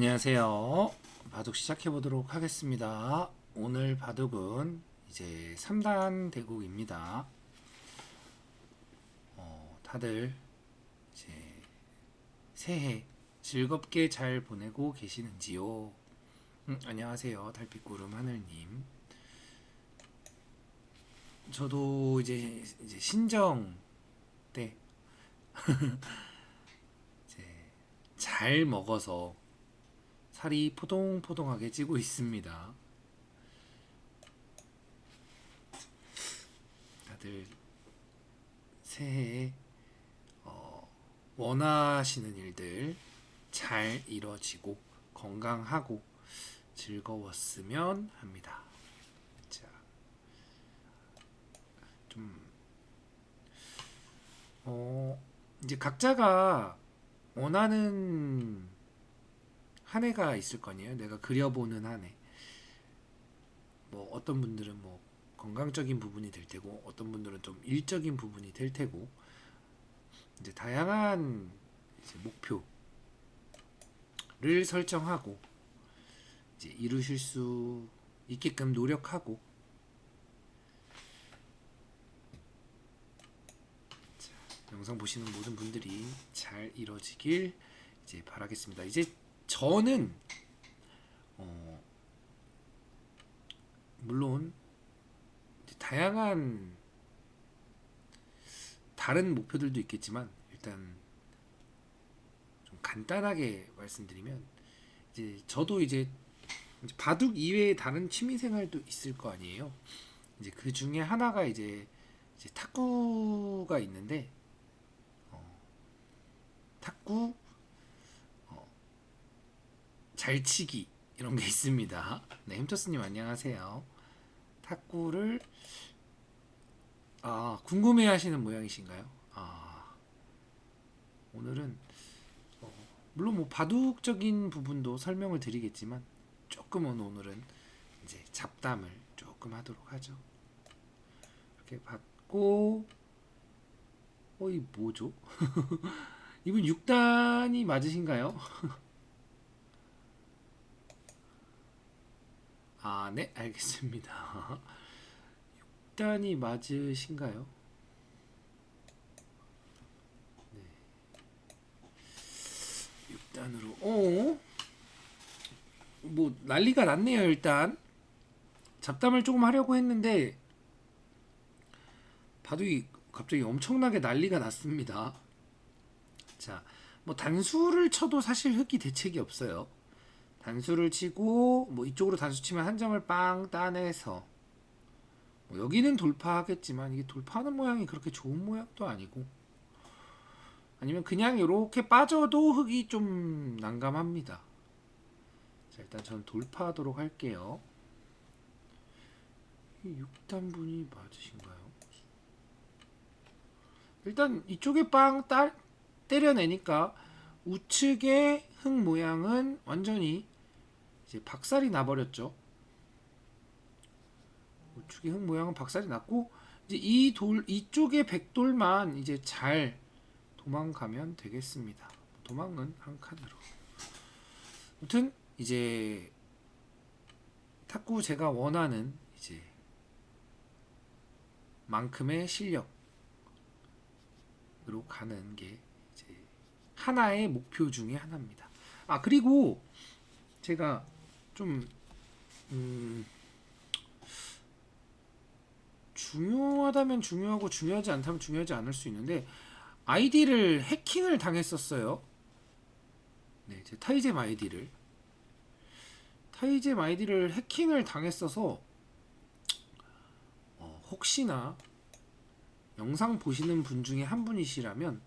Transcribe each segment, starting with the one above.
안녕하세요. 바둑 시작해 보도록 하겠습니다. 오늘 바둑은 이제 3단 대국입니다. 다들 이제 새해 즐겁게 잘 보내고 계시는지요? 안녕하세요. 달빛구름 하늘님. 저도 이제 신정 때 이제 잘 먹어서 살이 포동포동하게 찌고 있습니다. 다들 새해에 원하시는 일들 잘 이뤄지고 건강하고 즐거웠으면 합니다. 자, 좀 이제 각자가 원하는 한 해가 있을 거니에요. 내가 그려보는 한 해. 뭐 어떤 분들은 뭐 건강적인 부분이 될 테고, 어떤 분들은 좀 일적인 부분이 될 테고, 이제 다양한 이제 목표를 설정하고 이제 이루실 수 있게끔 노력하고, 자, 영상 보시는 모든 분들이 잘 이뤄지길 이제 바라겠습니다. 이제 저는 물론 다양한 다른 목표들도 있겠지만 일단 좀 간단하게 말씀드리면 이제 저도 이제 바둑 이외에 다른 취미 생활도 있을 거 아니에요. 이제 그 중에 하나가 이제 탁구가 있는데 탁구 잘 치기 이런 게 있습니다. 네, 햄터스님 안녕하세요. 탁구를 궁금해하시는 모양이신가요? 오늘은 물론 뭐 바둑적인 부분도 설명을 드리겠지만 조금은 오늘은 이제 잡담을 조금 하도록 하죠. 이렇게 받고 이 뭐죠? 이분 6단이 맞으신가요? 네, 알겠습니다. 6단이 맞으신가요? 네. 6단으로 뭐 난리가 났네요. 일단 잡담을 조금 하려고 했는데 바둑이 갑자기 엄청나게 난리가 났습니다. 자, 뭐 단수를 쳐도 사실 흑이 대책이 없어요. 단수를 치고 뭐 이쪽으로 단수 치면 한 점을 빵 따내서 뭐 여기는 돌파하겠지만 이게 돌파하는 모양이 그렇게 좋은 모양도 아니고, 아니면 그냥 이렇게 빠져도 흑이 좀 난감합니다. 자, 일단 저는 돌파하도록 할게요. 6단분이 맞으신가요? 일단 이쪽에 빵 때려내니까 우측의 흙 모양은 완전히 이제 박살이 나버렸죠. 우측의 흙 모양은 박살이 났고, 이제 이쪽의 백돌만 이제 잘 도망가면 되겠습니다. 도망은 한 칸으로. 아무튼 이제 탁구 제가 원하는 이제 만큼의 실력으로 가는 게 이제 하나의 목표 중에 하나입니다. 그리고 제가 좀 중요하다면 중요하고 중요하지 않다면 중요하지 않을 수 있는데, 아이디를 해킹을 당했었어요. 네, 제 타이잼 아이디를 해킹을 당했어서 혹시나 영상 보시는 분 중에 한 분이시라면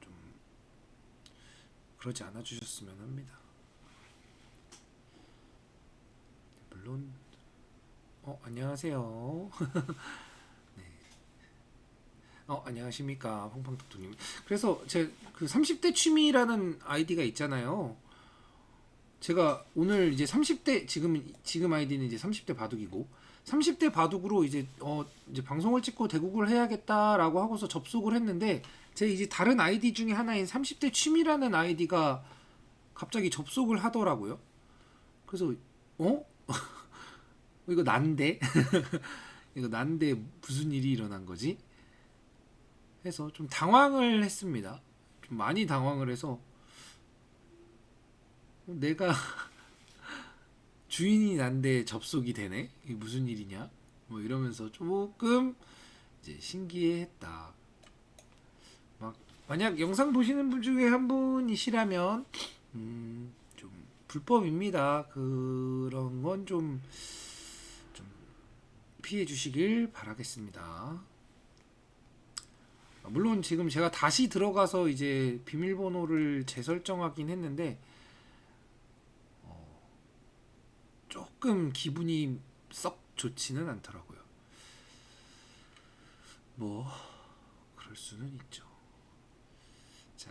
좀 그러지 않아 주셨으면 합니다. 물론 안녕하세요. 네. 안녕하십니까 펑펑톡톡님. 그래서 제 그 30대 취미라는 아이디가 있잖아요. 제가 오늘 이제 30대 지금 아이디는 이제 30대 바둑이고 30대 바둑으로 이제 방송을 찍고 대국을 해야겠다라고 하고서 접속을 했는데 제 이제 다른 아이디 중에 하나인 30대 취미라는 아이디가 갑자기 접속을 하더라고요. 그래서 어? 이거 난데? 이거 난데 무슨 일이 일어난 거지? 해서 좀 당황을 했습니다. 좀 많이 당황을 해서 내가 주인이 난데 접속이 되네? 이게 무슨 일이냐? 뭐 이러면서 조금 이제 신기해했다. 막 만약 영상 보시는 분 중에 한 분이시라면 좀 불법입니다. 그런 건 좀 피해 주시길 바라겠습니다. 물론 지금 제가 다시 들어가서 이제 비밀번호를 재설정하긴 했는데 조금 기분이 썩 좋지는 않더라고요. 뭐 그럴 수는 있죠. 자,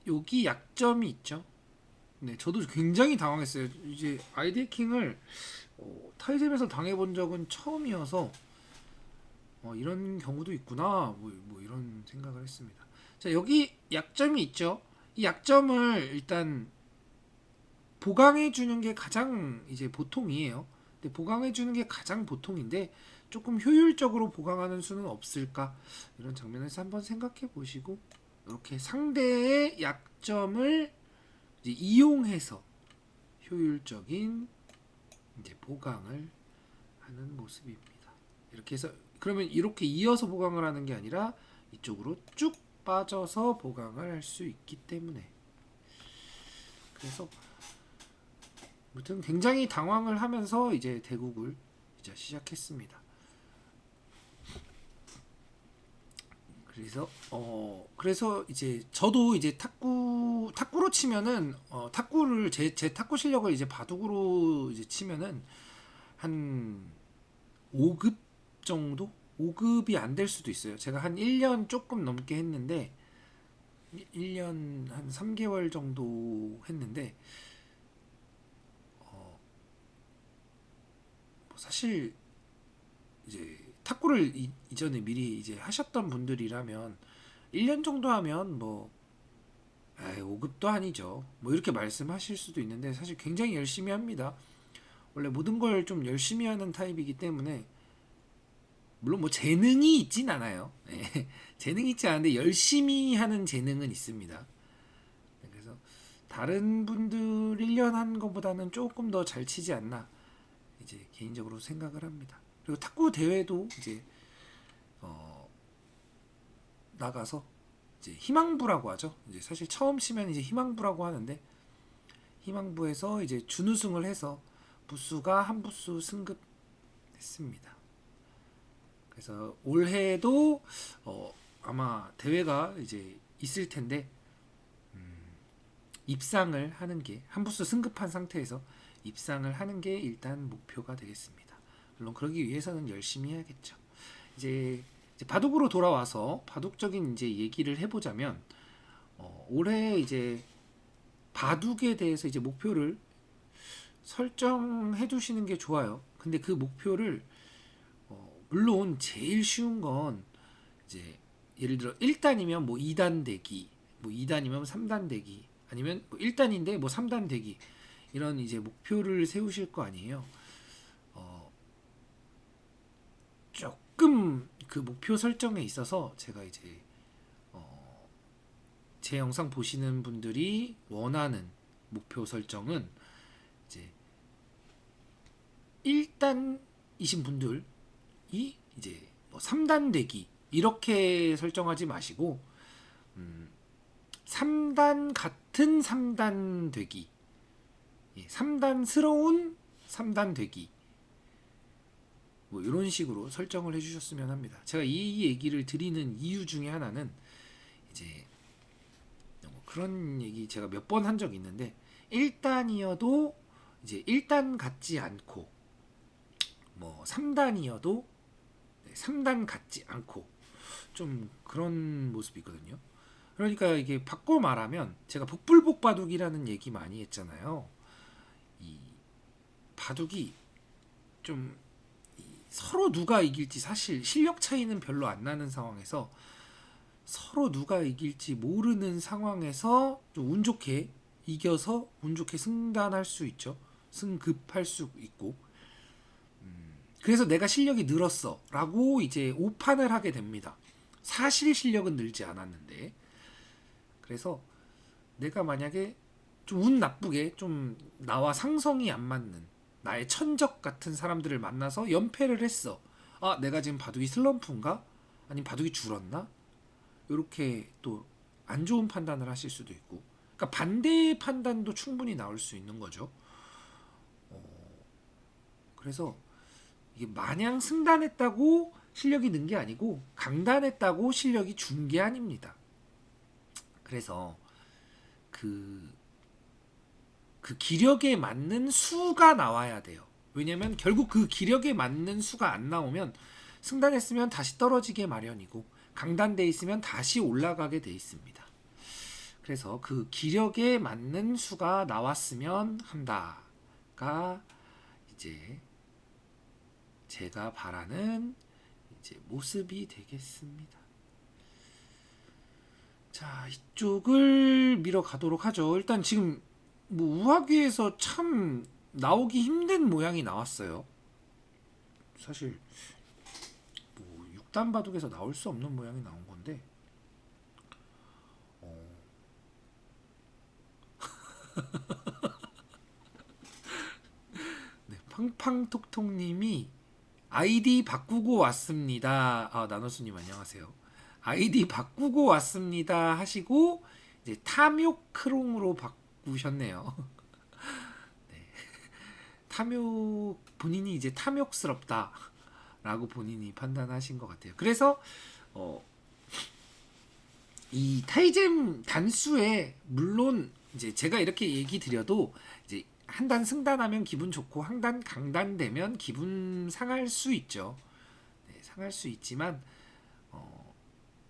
여기 약점이 있죠. 네, 저도 굉장히 당황했어요. 이제 아이디 해킹을 타이zem에서 당해본 적은 처음이어서 이런 경우도 있구나 뭐 이런 생각을 했습니다. 자, 여기 약점이 있죠. 이 약점을 일단 보강해 주는 게 가장 이제 보통이에요. 근데 보강해 주는 게 가장 보통인데 조금 효율적으로 보강하는 수는 없을까? 이런 장면에서 한번 생각해 보시고 이렇게 상대의 약점을 이제 이용해서 효율적인 이제 보강을 하는 모습입니다. 이렇게 해서 그러면 이렇게 이어서 보강을 하는 게 아니라 이쪽으로 쭉 빠져서 보강을 할 수 있기 때문에 그래서 아무튼 굉장히 당황을 하면서 이제 대국을 이제 시작했습니다. 그래서 이제 저도 이제 탁구로 치면은 탁구를 제 탁구 실력을 이제 바둑으로 이제 치면은 한 5급 정도? 5급이 안 될 수도 있어요. 제가 한 1년 조금 넘게 했는데 1년 한 3개월 정도 했는데 사실 이제 탁구를 이전에 미리 이제 하셨던 분들이라면 1년 정도 하면 뭐 5급도 아니죠. 뭐 이렇게 말씀하실 수도 있는데 사실 굉장히 열심히 합니다. 원래 모든 걸 좀 열심히 하는 타입이기 때문에 물론 뭐 재능이 있진 않아요. 네. 재능이 있지 않은데 열심히 하는 재능은 있습니다. 그래서 다른 분들 1년 한 것보다는 조금 더 잘 치지 않나 이제 개인적으로 생각을 합니다. 그리고 탁구 대회도 이제 나가서 이제 희망부라고 하죠. 이제 사실 처음 치면 이제 희망부라고 하는데 희망부에서 이제 준우승을 해서 부수가 한 부수 승급했습니다. 그래서 올해도 아마 대회가 이제 있을 텐데 입상을 하는 게 한 부수 승급한 상태에서 입상을 하는 게 일단 목표가 되겠습니다. 물론 그러기 위해서는 열심히 해야겠죠. 이제 바둑으로 돌아와서 바둑적인 이제 얘기를 해보자면 올해 이제 바둑에 대해서 이제 목표를 설정해 두시는 게 좋아요. 근데 그 목표를 물론 제일 쉬운 건 이제 예를 들어 1단이면 뭐 2단 되기, 뭐 2단이면 3단 되기, 아니면 뭐 1단인데 뭐 3단 되기 이런 이제 목표를 세우실 거 아니에요. 조금 그 목표 설정에 있어서 제가 이제 제 영상 보시는 분들이 원하는 목표 설정은 이제 1단이신 분들이 이제 뭐 3단 되기 이렇게 설정하지 마시고 3단 같은 3단 되기 3단스러운 3단 되기 뭐 이런 식으로 설정을 해주셨으면 합니다. 제가 이 얘기를 드리는 이유 중에 하나는 이제 뭐 그런 얘기 제가 몇 번 한 적이 있는데 1단이어도 이제 1단 같지 않고 뭐 3단이어도 3단 같지 않고 좀 그런 모습이 있거든요. 그러니까 이게 바꿔 말하면 제가 복불복바둑이라는 얘기 많이 했잖아요. 이 바둑이 좀 서로 누가 이길지 사실 실력 차이는 별로 안 나는 상황에서 서로 누가 이길지 모르는 상황에서 좀 운 좋게 이겨서 운 좋게 승단할 수 있죠. 승급할 수 있고. 그래서 내가 실력이 늘었어 라고 이제 오판을 하게 됩니다. 사실 실력은 늘지 않았는데. 그래서 내가 만약에 좀 운 나쁘게 좀 나와 상성이 안 맞는 나의 천적 같은 사람들을 만나서 연패를 했어. 아, 내가 지금 바둑이 슬럼프인가? 아니면 바둑이 줄었나? 이렇게 또 안 좋은 판단을 하실 수도 있고. 그러니까 반대의 판단도 충분히 나올 수 있는 거죠. 그래서 이게 마냥 승단했다고 실력이 는 게 아니고 강단했다고 실력이 준 게 아닙니다. 그래서 그 기력에 맞는 수가 나와야 돼요. 왜냐면 결국 그 기력에 맞는 수가 안 나오면 승단했으면 다시 떨어지게 마련이고 강단돼 있으면 다시 올라가게 돼 있습니다. 그래서 그 기력에 맞는 수가 나왔으면 한다가 이제 제가 바라는 이제 모습이 되겠습니다. 자, 이쪽을 밀어 가도록 하죠. 일단 지금 뭐 우하기에서 참 나오기 힘든 모양이 나왔어요. 사실 뭐 6단 바둑에서 나올 수 없는 모양이 나온 건데 네, 팡팡톡톡님이 아이디 바꾸고 왔습니다. 아, 나노수님 안녕하세요. 아이디 바꾸고 왔습니다 하시고 이제 탐욕 크롱으로 바꾸셨네요. 네. 탐욕 본인이 이제 탐욕스럽다라고 본인이 판단하신 것 같아요. 그래서 이 타이젠 단수에 물론 이제 제가 이렇게 얘기 드려도 이제 한 단 승단하면 기분 좋고 한 단 강단되면 기분 상할 수 있죠. 네, 상할 수 있지만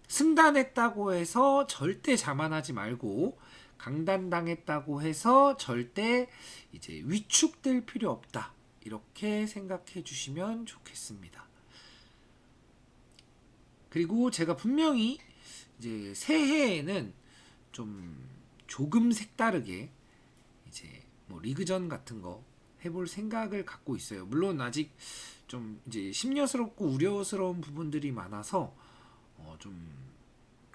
승단했다고 해서 절대 자만하지 말고 강단당했다고 해서 절대 이제 위축될 필요 없다. 이렇게 생각해 주시면 좋겠습니다. 그리고 제가 분명히 이제 새해에는 좀 조금 색다르게 이제 뭐 리그전 같은 거 해볼 생각을 갖고 있어요. 물론 아직 좀 이제 심려스럽고 우려스러운 부분들이 많아서 좀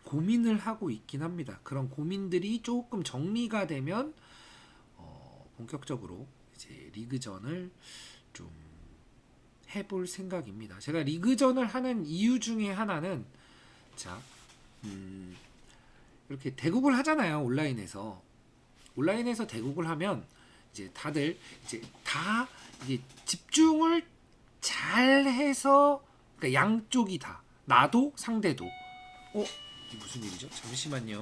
고민을 하고 있긴 합니다. 그런 고민들이 조금 정리가 되면 본격적으로 이제 리그전을 좀 해볼 생각입니다. 제가 리그전을 하는 이유 중에 하나는 자, 이렇게 대국을 하잖아요. 온라인에서 대국을 하면 이제 다들 이제 다 이게 집중을 잘 해서 그러니까 양쪽이 다 나도 상대도 이게 무슨 일이죠? 잠시만요.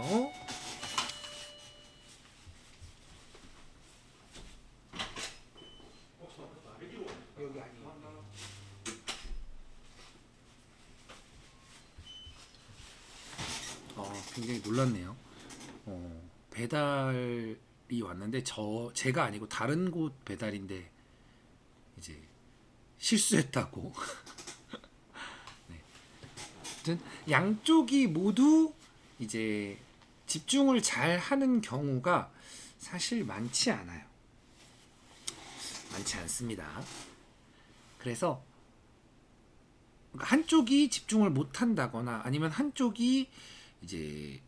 여기 아니에요. 굉장히 놀랐네요. 배달이 왔는데 제가 아니고 다른 곳 배달인데 이제 실수했다고. 네. 아무튼 양쪽이 모두 이제 집중을 잘 하는 경우가 사실 많지 않아요. 많지 않습니다. 그래서 한쪽이 집중을 못 한다거나 아니면 한쪽이 이제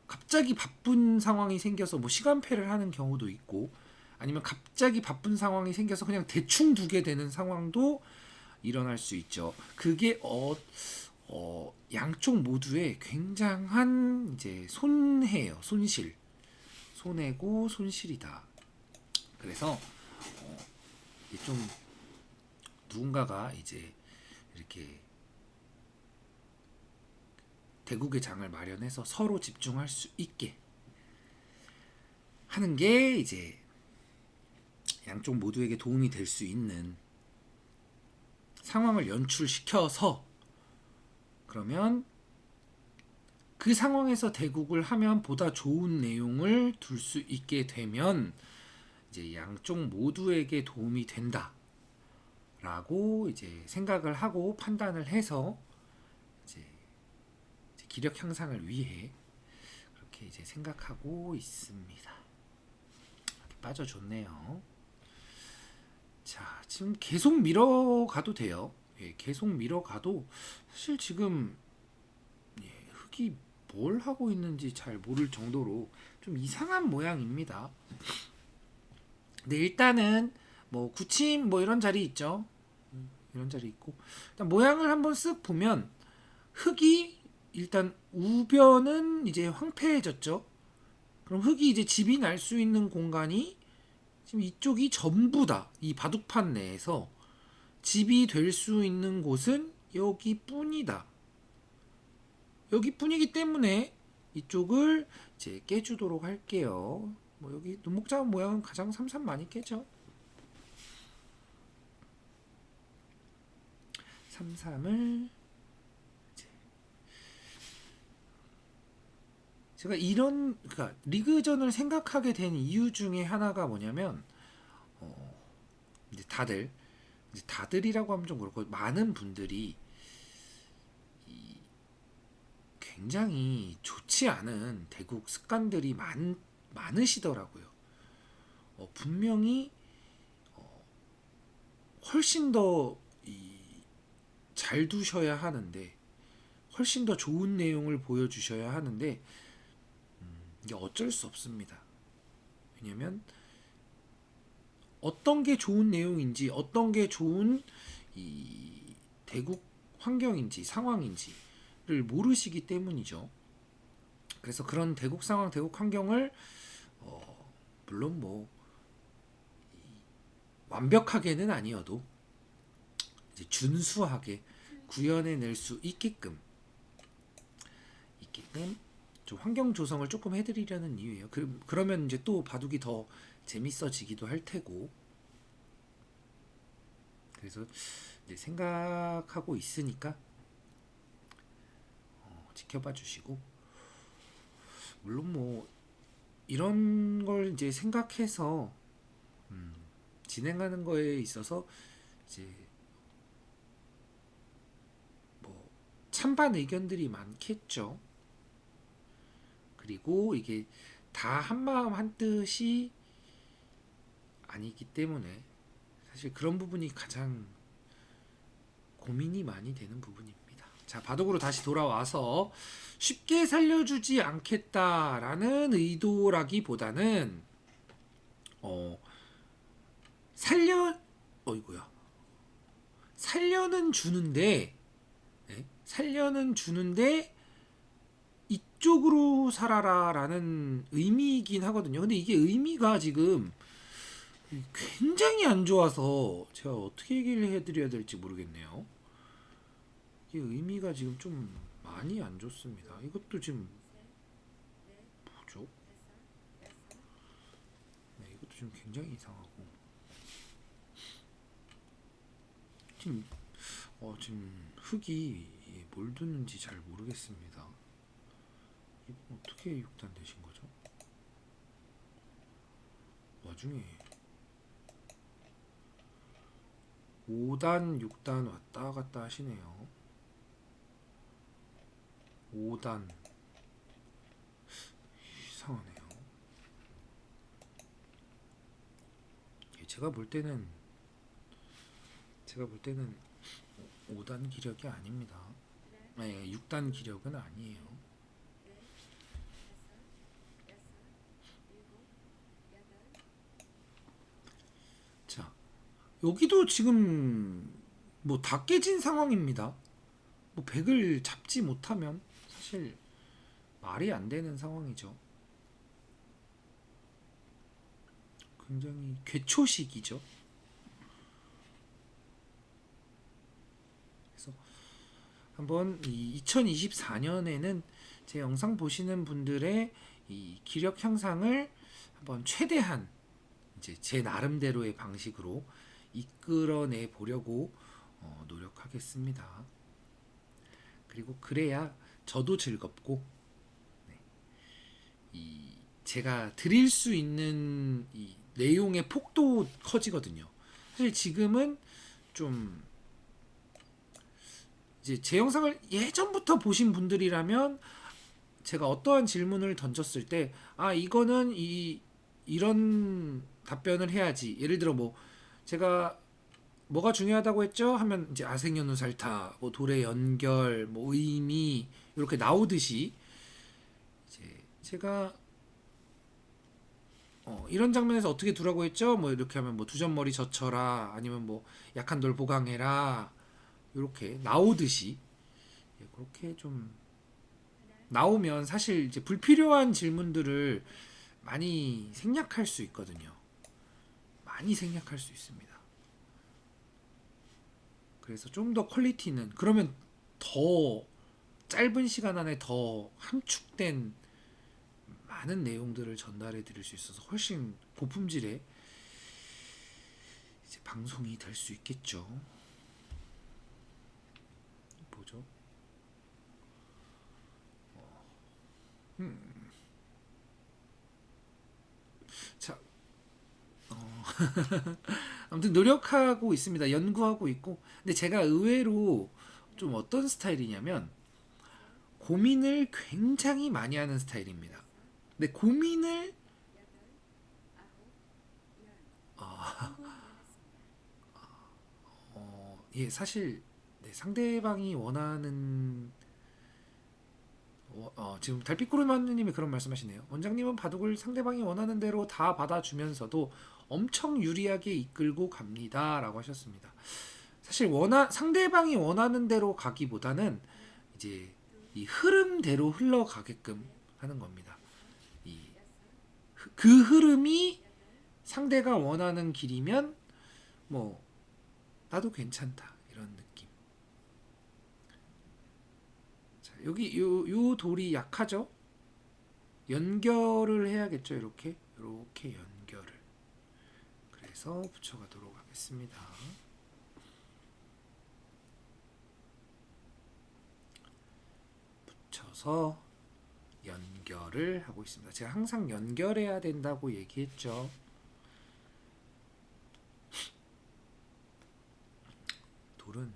갑자기 바쁜 상황이 생겨서 뭐 시간패를 하는 경우도 있고 아니면 갑자기 바쁜 상황이 생겨서 그냥 대충 두게 되는 상황도 일어날 수 있죠. 그게 양쪽 모두에 굉장한 이제 손해예요. 손해고 손실이다. 그래서 좀 누군가가 이제 이렇게 대국의 장을 마련해서 서로 집중할 수 있게 하는 게 이제 양쪽 모두에게 도움이 될 수 있는 상황을 연출시켜서 그러면 그 상황에서 대국을 하면 보다 좋은 내용을 둘 수 있게 되면 이제 양쪽 모두에게 도움이 된다 라고 이제 생각을 하고 판단을 해서 이제 기력 향상을 위해 그렇게 이제 생각하고 있습니다. 이렇게 빠져줬네요. 자, 지금 계속 밀어가도 돼요. 예, 계속 밀어가도 사실 지금 예, 흙이 뭘 하고 있는지 잘 모를 정도로 좀 이상한 모양입니다. 근데 일단은 뭐 구침 뭐 이런 자리 있죠. 이런 자리 있고 일단 모양을 한번 쓱 보면 흙이 일단 우변은 이제 황폐해졌죠. 그럼 흙이 이제 집이 날 수 있는 공간이 지금 이쪽이 전부다. 이 바둑판 내에서 집이 될 수 있는 곳은 여기뿐이다. 여기뿐이기 때문에 이쪽을 이제 깨주도록 할게요. 뭐 여기 눈목자원 모양은 가장 삼삼 많이 깨죠. 33을 제가 이런 그러니까 리그전을 생각하게 된 이유 중에 하나가 뭐냐면 이제 다들이라고 하면 좀 그렇고 많은 분들이 굉장히 좋지 않은 대국 습관들이 많으시더라고요. 분명히 훨씬 더 잘 두셔야 하는데 훨씬 더 좋은 내용을 보여주셔야 하는데 이게 어쩔 수 없습니다. 왜냐면 어떤 게 좋은 내용인지 어떤 게 좋은 이 대국 환경인지 상황인지를 모르시기 때문이죠. 그래서 그런 대국 상황, 대국 환경을 물론 뭐 완벽하게는 아니어도 이제 준수하게 구현해낼 수 있게끔 좀 환경 조성을 조금 해드리려는 이유예요. 그러면 이제 또 바둑이 더 재밌어지기도 할 테고. 그래서 이제 생각하고 있으니까 지켜봐 주시고, 물론 뭐 이런 걸 이제 생각해서 진행하는 거에 있어서 이제 뭐 찬반 의견들이 많겠죠. 그리고 이게 다 한마음 한뜻이 아니기 때문에 사실 그런 부분이 가장 고민이 많이 되는 부분입니다. 자, 바둑으로 다시 돌아와서 쉽게 살려주지 않겠다라는 의도라기보다는 어이구야 살려는 주는데 살려는 주는데 이쪽으로 살아라라는 의미이긴 하거든요. 근데 이게 의미가 지금 굉장히 안 좋아서 제가 어떻게 얘기를 해드려야 될지 모르겠네요. 이게 의미가 지금 좀 많이 안 좋습니다. 이것도 지금 뭐죠? 네, 이것도 지금 굉장히 이상하고 지금 흙이 뭘 두는지 잘 모르겠습니다. 이건 어떻게 6단 되신 거죠? 와중에 5단, 6단 왔다 갔다 하시네요. 5단 이상하네요. 제가 볼 때는 5단 기력이 아닙니다. 네, 6단 기력은 아니에요. 자, 여기도 지금 뭐 다 깨진 상황입니다. 뭐 100을 잡지 못하면 사실 말이 안 되는 상황이죠. 굉장히 괴초식이죠. 그래서 한번 이 2024년에는 제 영상 보시는 분들의 이 기력 향상을 한번 최대한 이제 제 나름대로의 방식으로 이끌어내 보려고 노력하겠습니다. 그리고 그래야 저도 즐겁고 이 제가 드릴 수 있는 이 내용의 폭도 커지거든요. 사실 지금은 좀 이제 제 영상을 예전부터 보신 분들이라면 제가 어떠한 질문을 던졌을 때 이거는 이런 답변을 해야지. 예를 들어 뭐 제가 뭐가 중요하다고 했죠? 하면 이제 아생연우 살타, 뭐 돌의 연결, 뭐 의미 이렇게 나오듯이 이제 제가 이런 장면에서 어떻게 두라고 했죠? 뭐 이렇게 하면 뭐 두점머리 젖혀라 아니면 뭐 약한 돌 보강해라 이렇게 나오듯이 그렇게 좀 나오면 사실 이제 불필요한 질문들을 많이 생략할 수 있거든요. 많이 생략할 수 있습니다. 그래서 좀 더 퀄리티는 그러면 더 짧은 시간 안에 더 함축된 많은 내용들을 전달해 드릴 수 있어서 훨씬 고품질의 이제 방송이 될 수 있겠죠. 보죠. 자, 아무튼 노력하고 있습니다. 연구하고 있고. 근데 제가 의외로 좀 어떤 스타일이냐면 고민을 굉장히 많이 하는 스타일입니다. 근데 고민을 예, 사실 네, 상대방이 원하는 지금 달빛구름하느님이 그런 말씀하시네요. 원장님은 바둑을 상대방이 원하는 대로 다 받아주면서도 엄청 유리하게 이끌고 갑니다라고 하셨습니다. 사실 상대방이 원하는 대로 가기보다는 이제 이 흐름대로 흘러가게끔 하는 겁니다. 그 흐름이 상대가 원하는 길이면 뭐 나도 괜찮다 이런 느낌. 자, 여기 요 돌이 약하죠? 연결을 해야겠죠. 이렇게 연결을. 그래서 붙여가도록 하겠습니다. 붙여서 연결을 하고 있습니다. 제가 항상 연결해야 된다고 얘기했죠. 돌은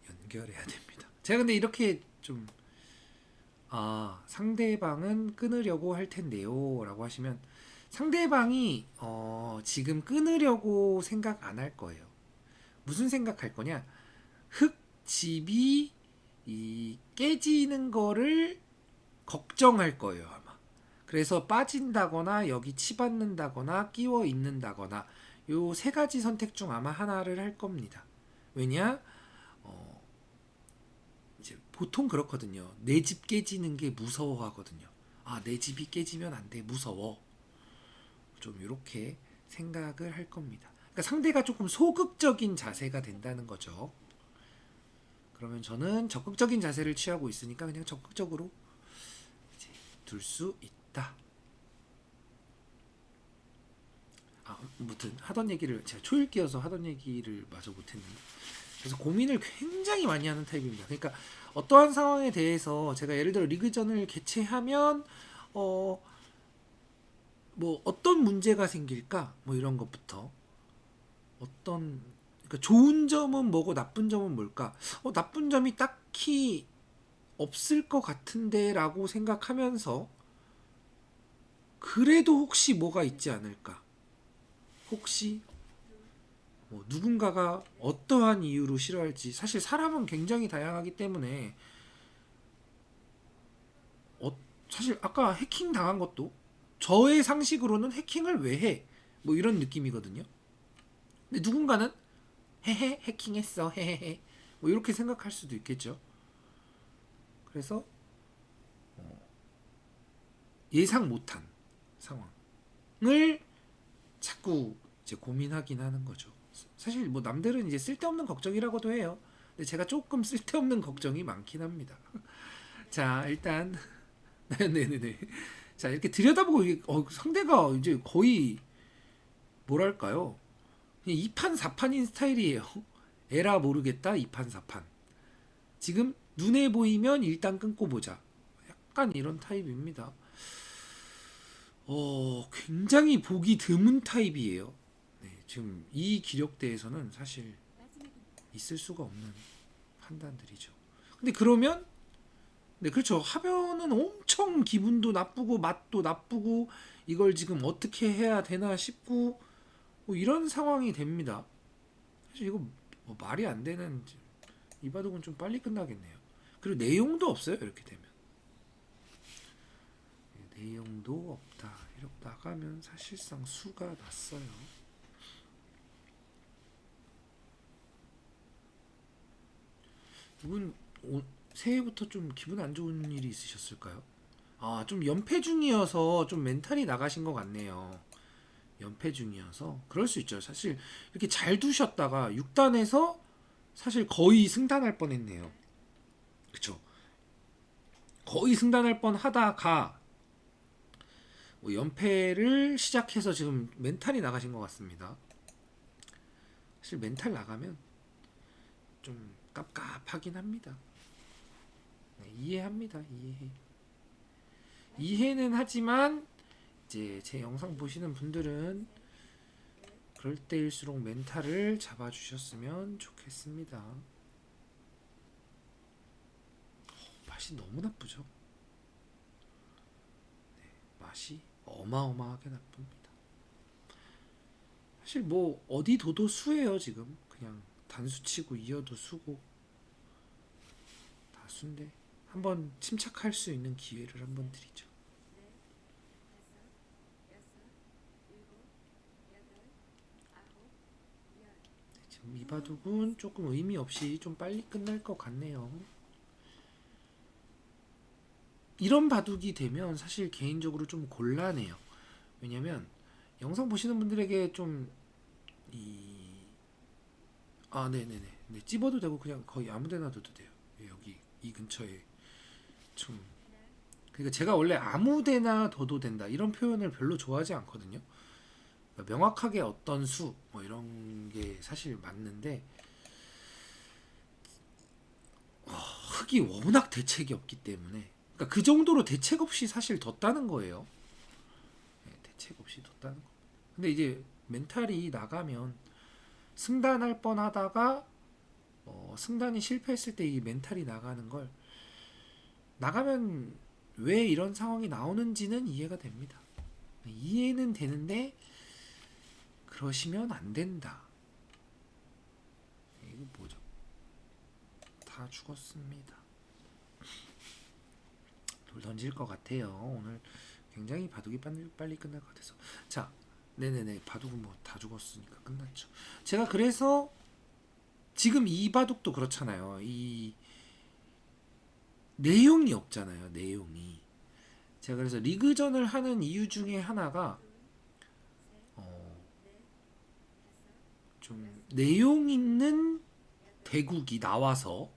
연결해야 됩니다. 제가 근데 이렇게 좀 상대방은 끊으려고 할 텐데요 라고 하시면 상대방이 지금 끊으려고 생각 안 할 거예요. 무슨 생각할 거냐? 흙집이 깨지는 거를 걱정할 거예요 아마. 그래서 빠진다거나 여기 치받는다거나 끼워 있는다거나 요 세 가지 선택 중 아마 하나를 할 겁니다. 왜냐? 이제 보통 그렇거든요. 내 집 깨지는 게 무서워하거든요. 내 집이 깨지면 안 돼, 무서워. 좀 이렇게 생각을 할 겁니다. 그러니까 상대가 조금 소극적인 자세가 된다는 거죠. 그러면 저는 적극적인 자세를 취하고 있으니까 그냥 적극적으로 둘 수 있다. 아무튼 하던 얘기를 제가 초읽기여서 하던 얘기를 마저 못했는데 그래서 고민을 굉장히 많이 하는 타입입니다. 그러니까 어떠한 상황에 대해서 제가 예를 들어 리그전을 개최하면 뭐 어떤 문제가 생길까 뭐 이런 것부터 그러니까 좋은 점은 뭐고 나쁜 점은 뭘까? 나쁜 점이 딱히 없을 것 같은데라고 생각하면서 그래도 혹시 뭐가 있지 않을까? 혹시 뭐 누군가가 어떠한 이유로 싫어할지 사실 사람은 굉장히 다양하기 때문에 사실 아까 해킹 당한 것도 저의 상식으로는 해킹을 왜 해? 뭐 이런 느낌이거든요. 근데 누군가는 헤헤 해킹했어 헤헤헤 뭐 이렇게 생각할 수도 있겠죠. 그래서 예상 못한 상황을 자꾸 이제 고민하긴 하는 거죠. 사실 뭐 남들은 이제 쓸데없는 걱정이라고도 해요. 근데 제가 조금 쓸데없는 걱정이 많긴 합니다. 자, 일단 네네네. 자, 이렇게 들여다보고 상대가 이제 거의 뭐랄까요? 2판 4판인 스타일이에요. 에라 모르겠다 2판 4판. 지금 눈에 보이면 일단 끊고 보자. 약간 이런 타입입니다. 굉장히 보기 드문 타입이에요. 네, 지금 이 기력대에서는 사실 있을 수가 없는 판단들이죠. 근데 그러면 네, 그렇죠. 하면은 엄청 기분도 나쁘고 맛도 나쁘고 이걸 지금 어떻게 해야 되나 싶고 뭐 이런 상황이 됩니다. 사실 이거 뭐 말이 안 되는 이 바둑은 좀 빨리 끝나겠네요. 그리고 내용도 없어요. 이렇게 되면 내용도 없다. 이렇게 나가면 사실상 수가 났어요. 이분 새해부터 좀 기분 안 좋은 일이 있으셨을까요? 아, 좀 연패 중이어서 좀 멘탈이 나가신 것 같네요. 연패 중이어서 그럴 수 있죠. 사실 이렇게 잘 두셨다가 6단에서 사실 거의 승단할 뻔했네요. 그쵸? 거의 승단할 뻔하다가 뭐 연패를 시작해서 지금 멘탈이 나가신 것 같습니다. 사실 멘탈 나가면 좀 깝깝하긴 합니다. 네, 이해합니다. 이해는 하지만 이제 제 영상 보시는 분들은 그럴 때일수록 멘탈을 잡아주셨으면 좋겠습니다. 맛이 너무 나쁘죠. 맛이 어마어마하게 나쁩니다. 사실 뭐 어디 둬도 수예요. 지금 그냥 단수 치고 이어도 수고 다 수인데 한번 침착할 수 있는 기회를 한번 드리죠. 지금 이 바둑은 조금 의미 없이 좀 빨리 끝날 것 같네요. 이런 바둑이 되면 사실 개인적으로 좀 곤란해요. 왜냐면 영상 보시는 분들에게 좀 네네네. 네, 찝어도 되고 그냥 거의 아무데나 둬도 돼요. 여기 이 근처에 좀 그러니까 제가 원래 아무데나 둬도 된다 이런 표현을 별로 좋아하지 않거든요. 그러니까 명확하게 어떤 수 뭐 이런 게 사실 맞는데 흙이 워낙 대책이 없기 때문에 그러니까 그 정도로 대책 없이 사실 뒀다는 거예요. 네, 대책 없이 뒀다는 거. 근데 이제 멘탈이 나가면 승단할 뻔하다가 승단이 실패했을 때 이 멘탈이 나가는 걸 나가면 왜 이런 상황이 나오는지는 이해가 됩니다. 이해는 되는데 그러시면 안 된다. 이거 뭐죠? 다 죽었습니다. 돌 던질 것 같아요. 오늘 굉장히 바둑이 빨리 끝날 것 같아서. 자, 네네네. 바둑은 뭐 다 죽었으니까 끝났죠. 제가 그래서 지금 이 바둑도 그렇잖아요. 이 내용이 없잖아요. 내용이. 제가 그래서 리그전을 하는 이유 중에 하나가 어, 좀 내용 있는 대국이 나와서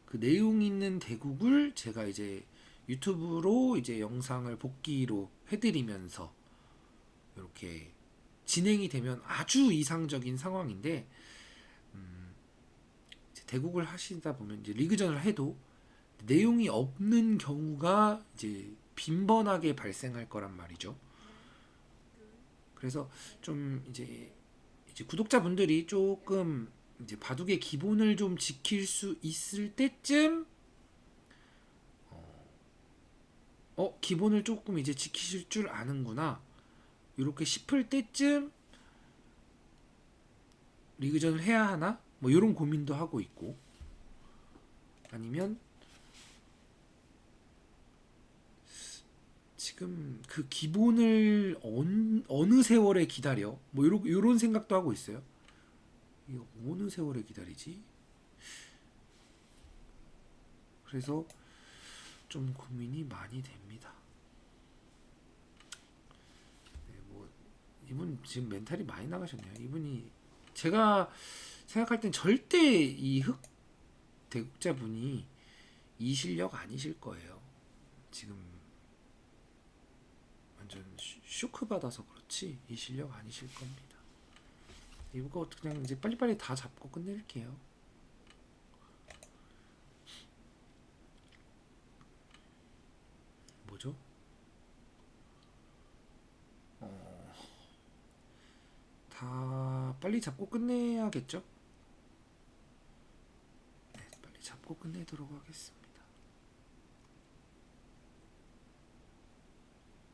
그 내용 있는 대국을 제가 이제 유튜브로 이제 영상을 복기로 해드리면서 이렇게 진행이 되면 아주 이상적인 상황인데 이제 대국을 하시다 보면 이제 리그전을 해도 내용이 없는 경우가 이제 빈번하게 발생할 거란 말이죠. 그래서 좀 이제 구독자분들이 조금 이제 바둑의 기본을 좀 지킬 수 있을 때쯤 기본을 조금 이제 지키실 줄 아는구나 이렇게 싶을 때쯤 리그전을 해야 하나 뭐 이런 고민도 하고 있고 아니면 지금 그 기본을 어느 세월에 기다려 뭐 요런 생각도 하고 있어요. 이거 어느 세월에 기다리지? 그래서 좀 고민이 많이 됩니다. 네, 뭐 이분 지금 멘탈이 많이 나가셨네요. 이분이 제가 생각할 땐 절대 이 흑 대국자분이 이 실력 아니실 거예요. 지금 완전 쇼크 받아서 그렇지 이 실력 아니실 겁니다. 이거 그냥 이제 빨리빨리 다 잡고 끝낼게요. 뭐죠? 다 빨리 잡고 끝내야겠죠? 네, 빨리 잡고 끝내도록 하겠습니다.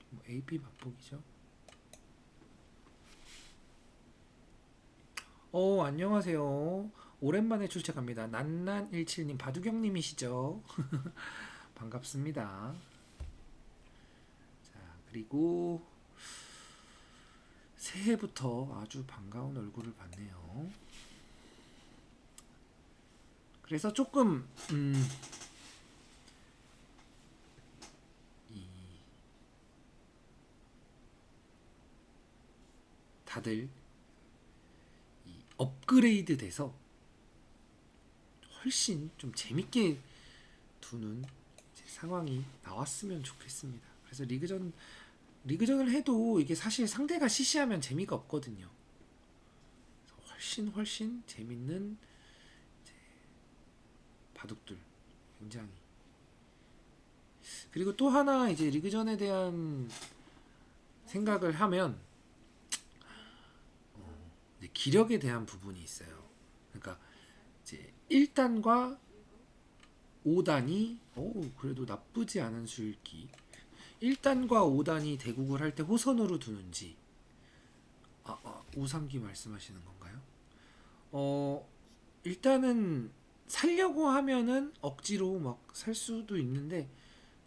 뭐 AB 맛보기죠. 안녕하세요. 오랜만에 출첵합니다. 난난17님 바두경님이시죠? 반갑습니다. 자, 그리고 새해부터 아주 반가운 얼굴을 봤네요. 그래서 조금 다들 업그레이드 돼서 훨씬 좀 재밌게 두는 상황이 나왔으면 좋겠습니다. 그래서 리그전을 해도 이게 사실 상대가 시시하면 재미가 없거든요. 훨씬 재밌는 바둑들 굉장히. 그리고 또 하나 이제 리그전에 대한 생각을 하면 기력에 대한 부분이 있어요. 그러니까 이제 1단과 5단이 그래도 나쁘지 않은 수읽기. 1단과 5단이 대국을 할 때 호선으로 두는지. 5삼기 말씀하시는 건가요? 일단은 살려고 하면은 억지로 막 살 수도 있는데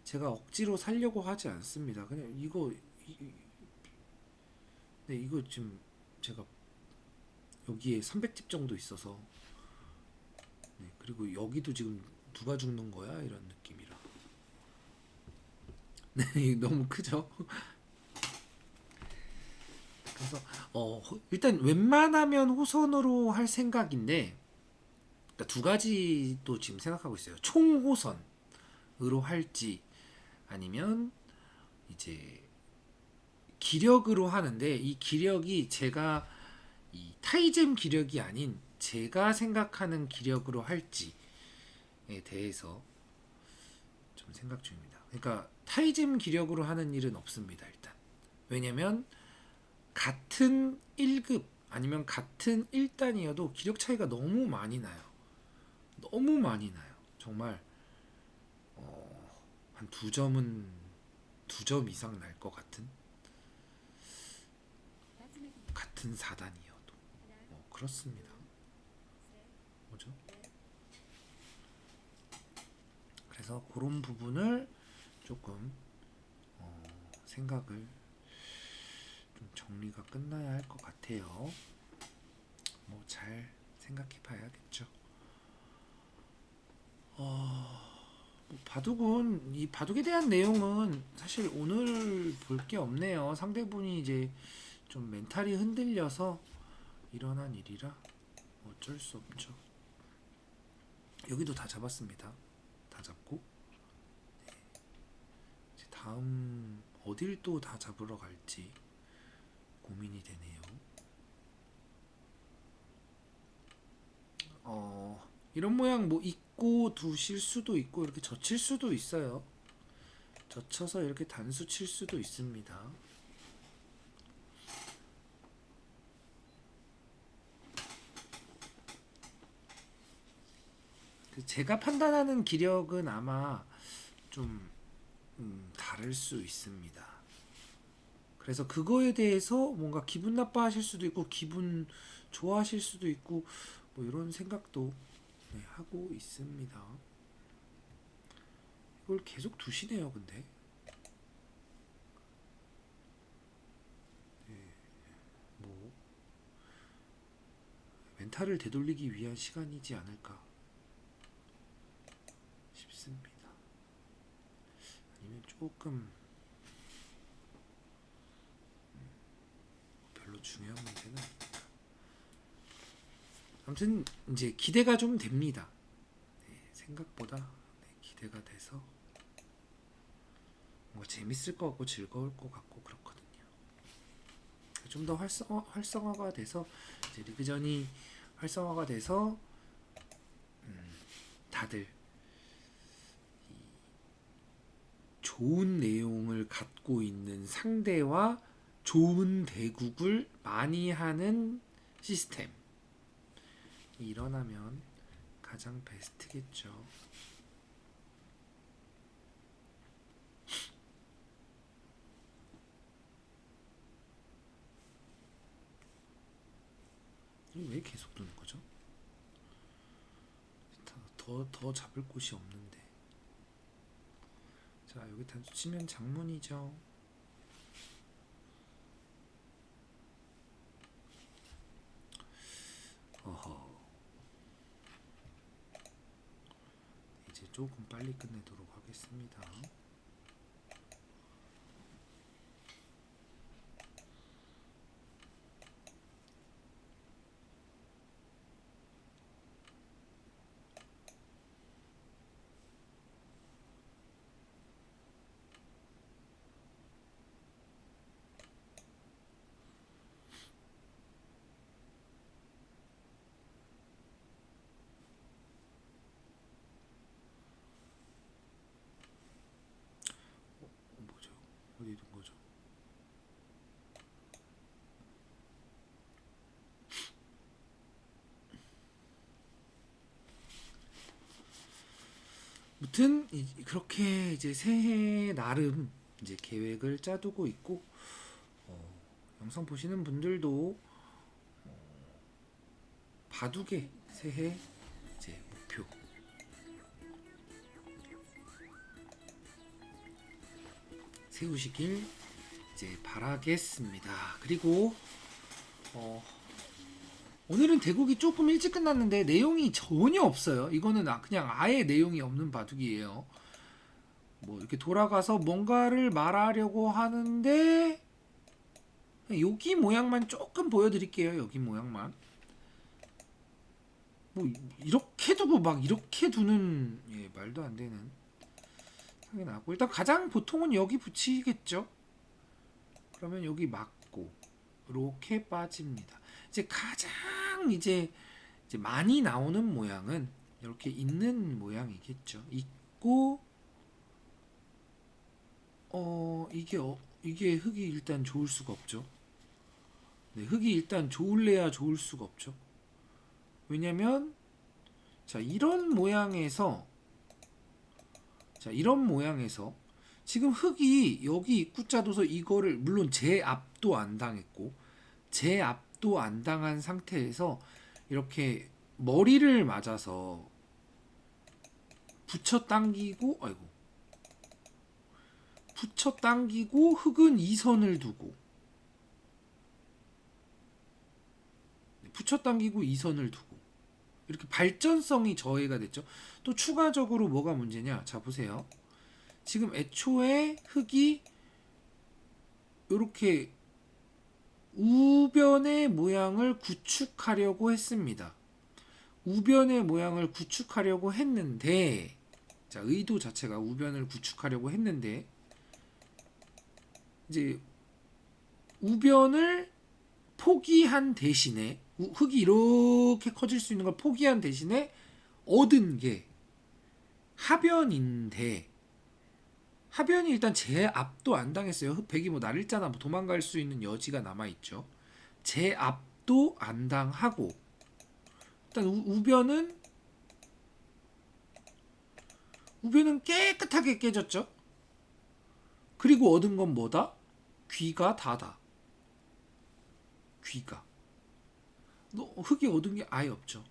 제가 억지로 살려고 하지 않습니다. 그냥 이거 지금 제가 여기에 300집 정도 있어서 그리고 여기도 지금 누가 죽는 거야 이런 느낌이라. 네, 너무 크죠. 그래서 일단 웬만하면 호선으로 할 생각인데, 그러니까 두 가지도 지금 생각하고 있어요. 총호선으로 할지 아니면 이제 기력으로 하는데, 이 기력이 제가 이 타이젠 기력이 아닌 제가 생각하는 기력으로 할지에 대해서 좀 생각 중입니다. 그러니까 타이젠 기력으로 하는 일은 없습니다. 일단 왜냐면 같은 1급 아니면 같은 1단이어도 기력 차이가 너무 많이 나요. 너무 많이 나요. 정말 한 2점은 2점 이상 날 것 같은 같은 4단이어도 그렇습니다. 뭐죠? 그래서 그런 부분을 조금 생각을 좀 정리가 끝나야 할 것 같아요. 뭐 잘 생각해 봐야겠죠. 뭐 바둑은 이 바둑에 대한 내용은 사실 오늘 볼 게 없네요. 상대분이 이제 좀 멘탈이 흔들려서 일어난 일이라 어쩔 수 없죠. 여기도 다 잡았습니다. 다 잡고 이제 다음 어딜 또 다 잡으러 갈지 고민이 되네요. 이런 모양 뭐 있고 두실 수도 있고 이렇게 젖힐 수도 있어요. 젖혀서 이렇게 단수 칠 수도 있습니다. 제가 판단하는 기력은 아마 좀 다를 수 있습니다. 그래서 그거에 대해서 뭔가 기분 나빠하실 수도 있고 기분 좋아하실 수도 있고 뭐 이런 생각도 하고 있습니다. 이걸 계속 두시네요. 근데 뭐 멘탈을 되돌리기 위한 시간이지 않을까 싶습니다. 아니면 조금 별로 중요한 문제는 아닙니다. 아무튼 이제 기대가 좀 됩니다. 생각보다 기대가 돼서 뭔가 재밌을 것 같고 즐거울 것 같고 그렇거든요. 좀 더 활성화가 돼서 이제 리그전이 활성화가 돼서 다들 좋은 내용을 갖고 있는 상대와 좋은 대국을 많이 하는 시스템이 일어나면 가장 베스트겠죠. 왜 계속 두는 거죠? 더 잡을 곳이 없는데. 자, 여기 단수 치면 장문이죠. 어허. 이제 조금 빨리 끝내도록 하겠습니다. 뭐죠? 어디 둔 거죠? 무튼 그렇게 이제 새해 나름 이제 계획을 짜두고 있고, 영상 보시는 분들도 바둑의 새해 이제 목표 세우시길 이제 바라겠습니다. 그리고 오늘은 대국이 조금 일찍 끝났는데 내용이 전혀 없어요. 이거는 그냥 아예 내용이 없는 바둑이에요. 뭐 이렇게 돌아가서 뭔가를 말하려고 하는데 여기 모양만 조금 보여드릴게요. 여기 모양만. 뭐 이렇게 두고 막 이렇게 두는 말도 안 되는 상이 나고, 일단 가장 보통은 여기 붙이겠죠. 그러면 여기 맞고 이렇게 빠집니다. 이제 가장 이제 많이 나오는 모양은 이렇게 있는 모양이겠죠. 있고 이게 흙이 일단 좋을 수가 없죠. 네, 흙이 일단 좋을래야 좋을 수가 없죠. 왜냐면 자 이런 모양에서 지금 흙이 여기 입구자 둬서 이거를, 물론 제 앞도 안 당했고 제 앞도 안 당한 상태에서 이렇게 머리를 맞아서 붙여 당기고, 붙여 당기고 흙은 2선을 두고, 붙여 당기고 2선을 두고 이렇게 발전성이 저해가 됐죠. 또 추가적으로 뭐가 문제냐? 자 보세요. 지금 애초에 흙이 이렇게 우변의 모양을 구축하려고 했습니다. 우변의 모양을 구축하려고 했는데, 자 의도 자체가 우변을 구축하려고 했는데 이제 우변을 포기한 대신에, 흙이 이렇게 커질 수 있는 걸 포기한 대신에 얻은 게 하변인데, 하변이 일단 제 앞도 안 당했어요. 흑백이 뭐 날일자나 뭐 도망갈 수 있는 여지가 남아있죠. 제 앞도 안 당하고, 일단 우변은 깨끗하게 깨졌죠. 그리고 얻은 건 뭐다? 귀가 다다. 귀가. 흙이 얻은 게 아예 없죠.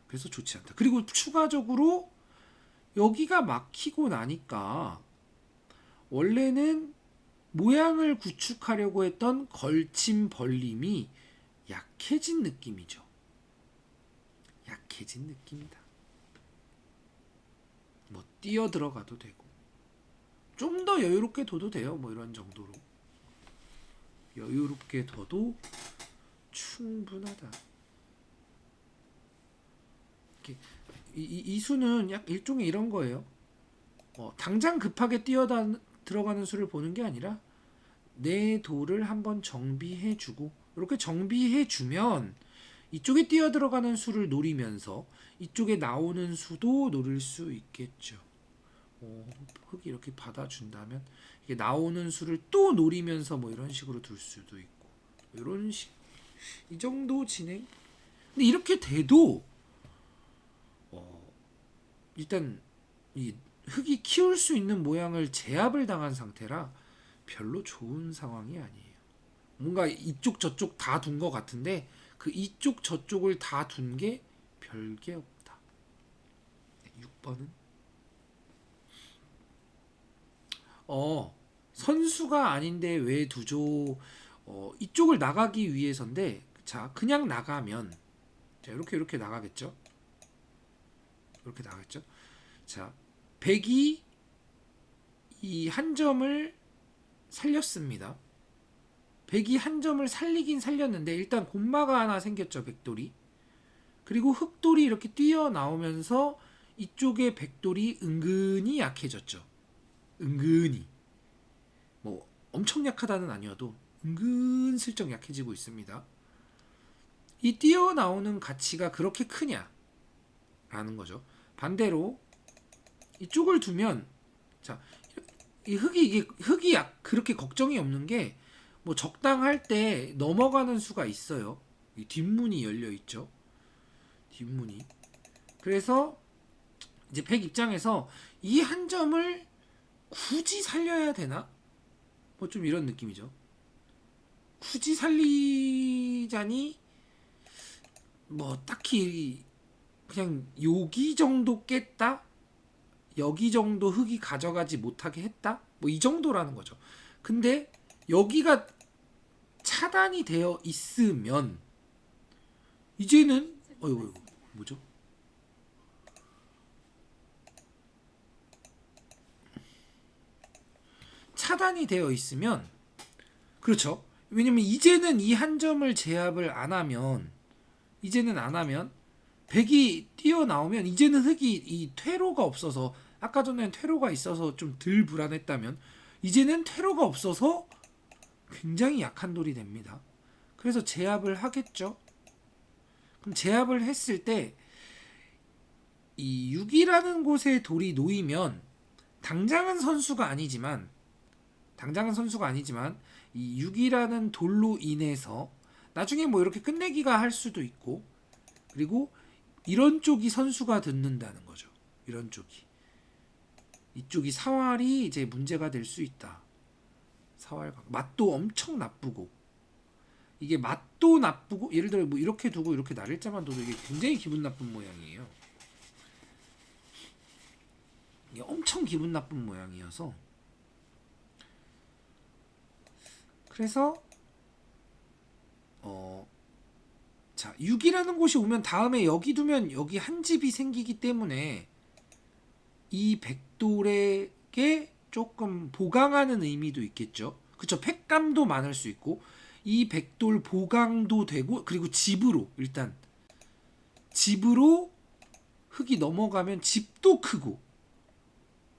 그래서 좋지 않다. 그리고 추가적으로 여기가 막히고 나니까 원래는 모양을 구축하려고 했던 걸침 벌림이 약해진 느낌이죠. 약해진 느낌이다. 뭐 뛰어 들어가도 되고 좀 더 여유롭게 둬도 돼요. 뭐 이런 정도로 여유롭게 둬도 충분하다. 이 수는 약 일종의 이런 거예요. 당장 급하게 들어가는 수를 보는 게 아니라 내 돌을 한번 정비해주고, 이렇게 정비해주면 이쪽에 뛰어 들어가는 수를 노리면서 이쪽에 나오는 수도 노릴 수 있겠죠. 흙이 이렇게 받아준다면 이게 나오는 수를 또 노리면서 뭐 이런 식으로 둘 수도 있고, 이런 식 이 정도 진행. 근데 이렇게 돼도 일단 이 흙이 키울 수 있는 모양을 제압을 당한 상태라 별로 좋은 상황이 아니에요. 뭔가 이쪽 저쪽 다 둔 것 같은데 그 이쪽 저쪽을 다 둔 게 별게 없다. 6번은 선수가 아닌데 왜 두죠? 이쪽을 나가기 위해서인데 자 그냥 나가면 자 이렇게 나가겠죠? 이렇게 나가겠죠? 자 백이 이 한 점을 살렸습니다. 백이 한 점을 살리긴 살렸는데 일단 곰마가 하나 생겼죠. 백돌이. 그리고 흑돌이 이렇게 뛰어나오면서 이쪽에 백돌이 은근히 약해졌죠. 은근히. 뭐 엄청 약하다는 아니어도 은근슬쩍 약해지고 있습니다. 이 뛰어나오는 가치가 그렇게 크냐? 라는 거죠. 반대로 이쪽을 두면 자, 이 흙이 그렇게 걱정이 없는 게 뭐 적당할 때 넘어가는 수가 있어요. 이 뒷문이 열려 있죠. 뒷문이. 그래서 이제 백 입장에서 이 한 점을 굳이 살려야 되나? 뭐 좀 이런 느낌이죠. 굳이 살리자니 뭐 딱히 그냥 여기 정도 깼다? 여기 정도 흙이 가져가지 못하게 했다? 뭐 이 정도라는 거죠. 근데 여기가 차단이 되어 있으면 이제는 어이구 뭐죠? 차단이 되어 있으면 그렇죠. 왜냐면 이제는 이 한 점을 제압을 안 하면 이제는 안 하면 백이 뛰어나오면 이제는 흙이 이 퇴로가 없어서 아까 전에는 퇴로가 있어서 좀 덜 불안했다면 이제는 퇴로가 없어서 굉장히 약한 돌이 됩니다. 그래서 제압을 하겠죠. 그럼 제압을 했을 때 이 6이라는 곳에 돌이 놓이면 당장은 선수가 아니지만 이 6이라는 돌로 인해서 나중에 뭐 이렇게 끝내기가 할 수도 있고 그리고 이런 쪽이 선수가 듣는다는 거죠. 이런 쪽이 이쪽이 사활이 이제 문제가 될 수 있다. 사활 맛도 엄청 나쁘고 이게 맛도 나쁘고 예를 들어 뭐 이렇게 두고 이렇게 날일자만 둬도 이게 굉장히 기분 나쁜 모양이에요. 이게 엄청 기분 나쁜 모양이어서 그래서 자 6이라는 곳이 오면 다음에 여기 두면 여기 한 집이 생기기 때문에 이 백돌에게 조금 보강하는 의미도 있겠죠. 그쵸? 팩감도 많을 수 있고 이 백돌 보강도 되고 그리고 집으로 일단 집으로 흙이 넘어가면 집도 크고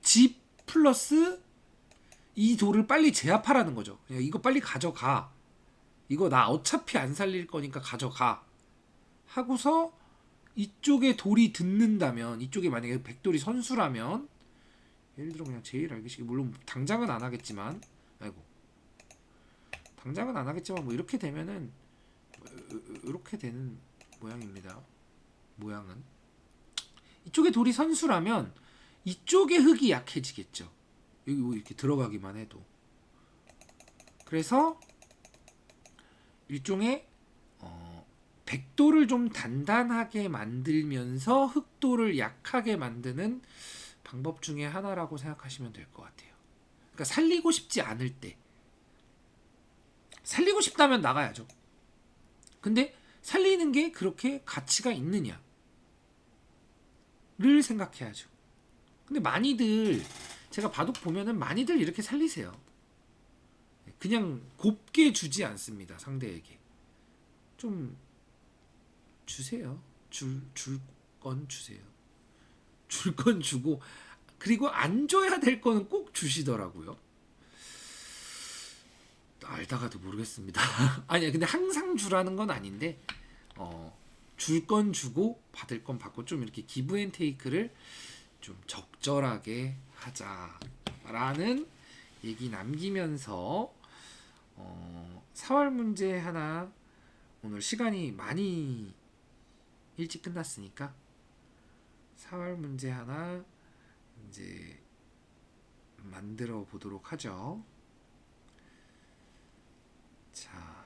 집 플러스 이 돌을 빨리 제압하라는 거죠. 그냥 이거 빨리 가져가. 이거 나 어차피 안 살릴 거니까 가져가. 하고서 이쪽에 돌이 듣는다면 이쪽에 만약에 백돌이 선수라면 예를 들어 그냥 제일 알기 쉽게 물론 당장은 안 하겠지만 아이고 당장은 안 하겠지만 뭐 이렇게 되면은 이렇게 되는 모양입니다. 모양은 이쪽에 돌이 선수라면 이쪽에 흙이 약해지겠죠. 여기 뭐 이렇게 들어가기만 해도 그래서 일종의 백돌을 좀 단단하게 만들면서 흑돌을 약하게 만드는 방법 중에 하나라고 생각하시면 될 것 같아요. 그러니까 살리고 싶지 않을 때 살리고 싶다면 나가야죠. 근데 살리는 게 그렇게 가치가 있느냐를 생각해야죠. 근데 많이들 제가 바둑 보면은 많이들 이렇게 살리세요. 그냥 곱게 주지 않습니다. 상대에게 좀 주세요. 줄 건 주세요. 줄 건 주고 그리고 안 줘야 될 거는 꼭 주시더라고요. 알다가도 모르겠습니다. 아니야 근데 항상 주라는 건 아닌데 줄 건 주고 받을 건 받고 좀 이렇게 기브앤테이크를 좀 적절하게 하자라는 얘기 남기면서 사활 문제 하나 오늘 시간이 많이 일찍 끝났으니까 4월 문제 하나 이제 만들어 보도록 하죠. 자,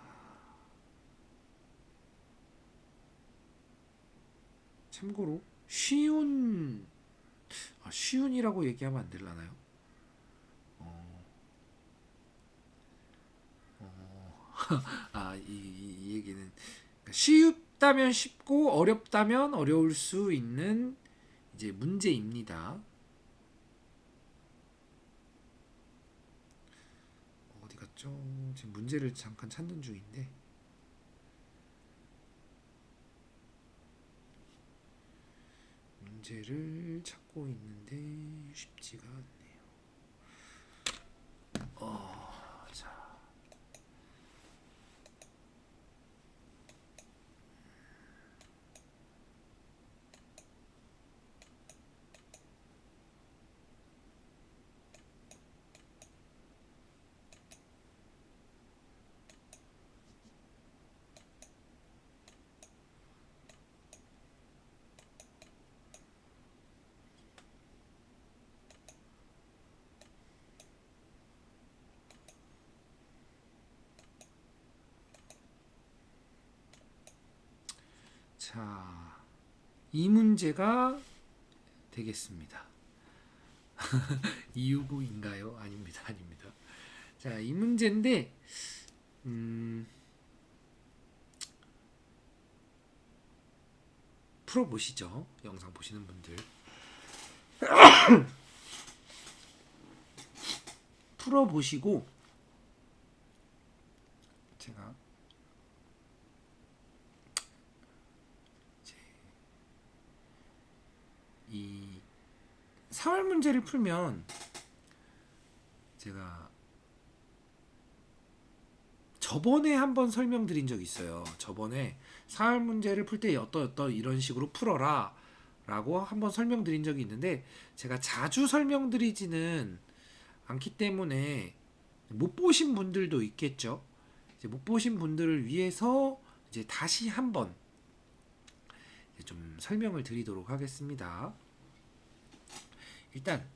참고로 쉬운이라고 얘기하면 안 되려나요? 이 얘기는 그러니까 쉽다면 쉽고 어렵다면 어려울 수 있는 이제 문제입니다. 어디 갔죠? 지금 문제를 잠깐 찾는 중인데 문제를 찾고 있는데 쉽지가 않네요. 자. 자, 이 문제가 되겠습니다. 이유구인가요? 아닙니다, 아닙니다. 자, 이 문제인데, 풀어보시죠. 영상 보시는 분들. 풀어보시고, 제가 이 4월 문제를 풀면 제가 저번에 한번 설명드린 적 있어요. 저번에 4월 문제를 풀 때 어떤 이런 식으로 풀어라 라고 한번 설명드린 적이 있는데 제가 자주 설명드리지는 않기 때문에 못 보신 분들도 있겠죠. 이제 못 보신 분들을 위해서 이제 다시 한번 좀 설명을 드리도록 하겠습니다. 일단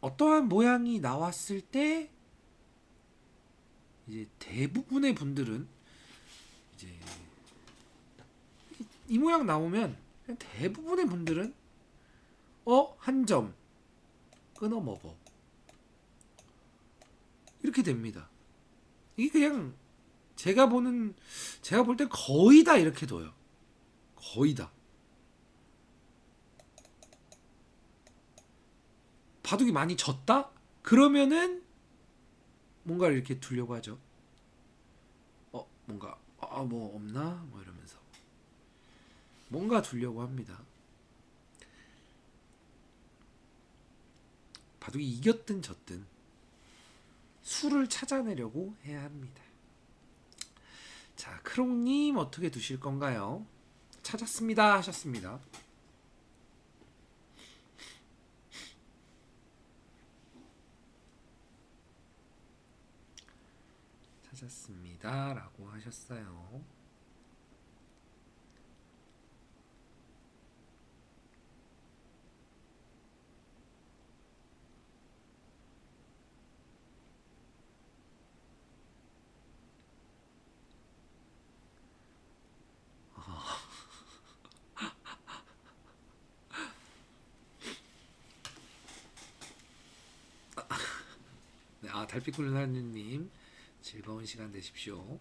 어떠한 모양이 나왔을 때 이제 대부분의 분들은 이제 이 모양 나오면 대부분의 분들은 한 점 끊어 먹어 이렇게 됩니다. 이게 그냥 제가 볼 때 거의 다 이렇게 둬요. 거의 다. 바둑이 많이 졌다? 그러면은 뭔가를 이렇게 두려고 하죠. 뭔가 뭐 없나? 뭐 이러면서 뭔가 두려고 합니다. 바둑이 이겼든 졌든 수를 찾아내려고 해야 합니다. 자, 크롱님 어떻게 두실 건가요? 찾았습니다 하셨습니다. 찾았습니다 라고 하셨어요. 네, 달빛구른 하느님 즐거운 시간 되십시오.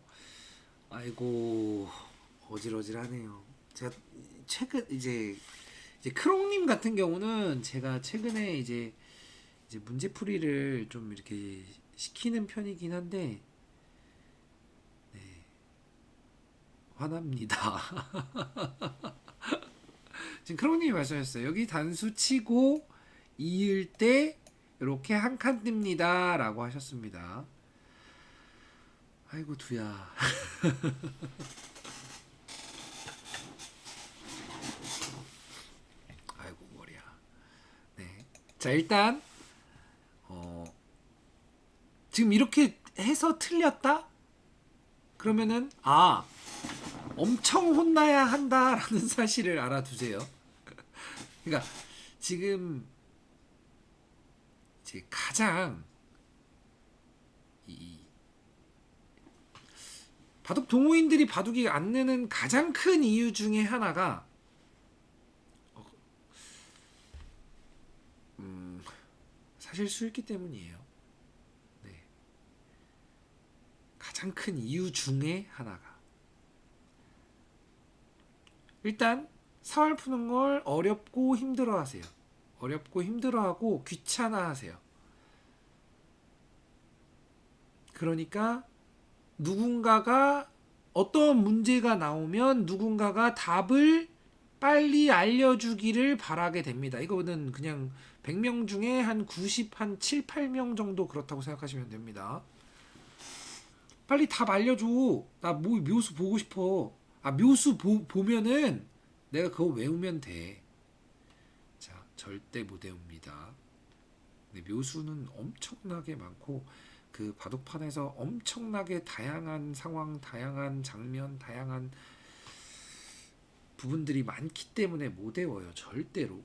아이고 어질어질하네요. 제가 최근 이제 크롱님 같은 경우는 제가 최근에 이제 문제풀이를 좀 이렇게 시키는 편이긴 한데 화납니다. 지금 크롱님이 말씀하셨어요. 여기 단수 치고 이을 때 이렇게 한 칸 뜹니다 라고 하셨습니다. 아이고 두야. 아이고 머리야. 네. 자, 일단 지금 이렇게 해서 틀렸다? 그러면은 엄청 혼나야 한다라는 사실을 알아두세요. 그러니까 지금 이제 가장 이 바둑 동호인들이 바둑이 안 느는 가장 큰 이유 중에 하나가 사실 수읽기 때문이에요. 네. 가장 큰 이유 중에 하나가 일단 사활 푸는 걸 어렵고 힘들어하세요. 어렵고 힘들어하고 귀찮아하세요. 그러니까 누군가가 어떤 문제가 나오면 누군가가 답을 빨리 알려주기를 바라게 됩니다. 이거는 그냥 100명 중에 한 90, 한 7, 8명 정도 그렇다고 생각하시면 됩니다. 빨리 답 알려줘. 나 뭐 묘수 보고 싶어. 묘수 보면은 내가 그거 외우면 돼. 자, 절대 못 외웁니다. 근데 묘수는 엄청나게 많고 그 바둑판에서 엄청나게 다양한 상황, 다양한 장면, 다양한 부분들이 많기 때문에 못 외워요. 절대로.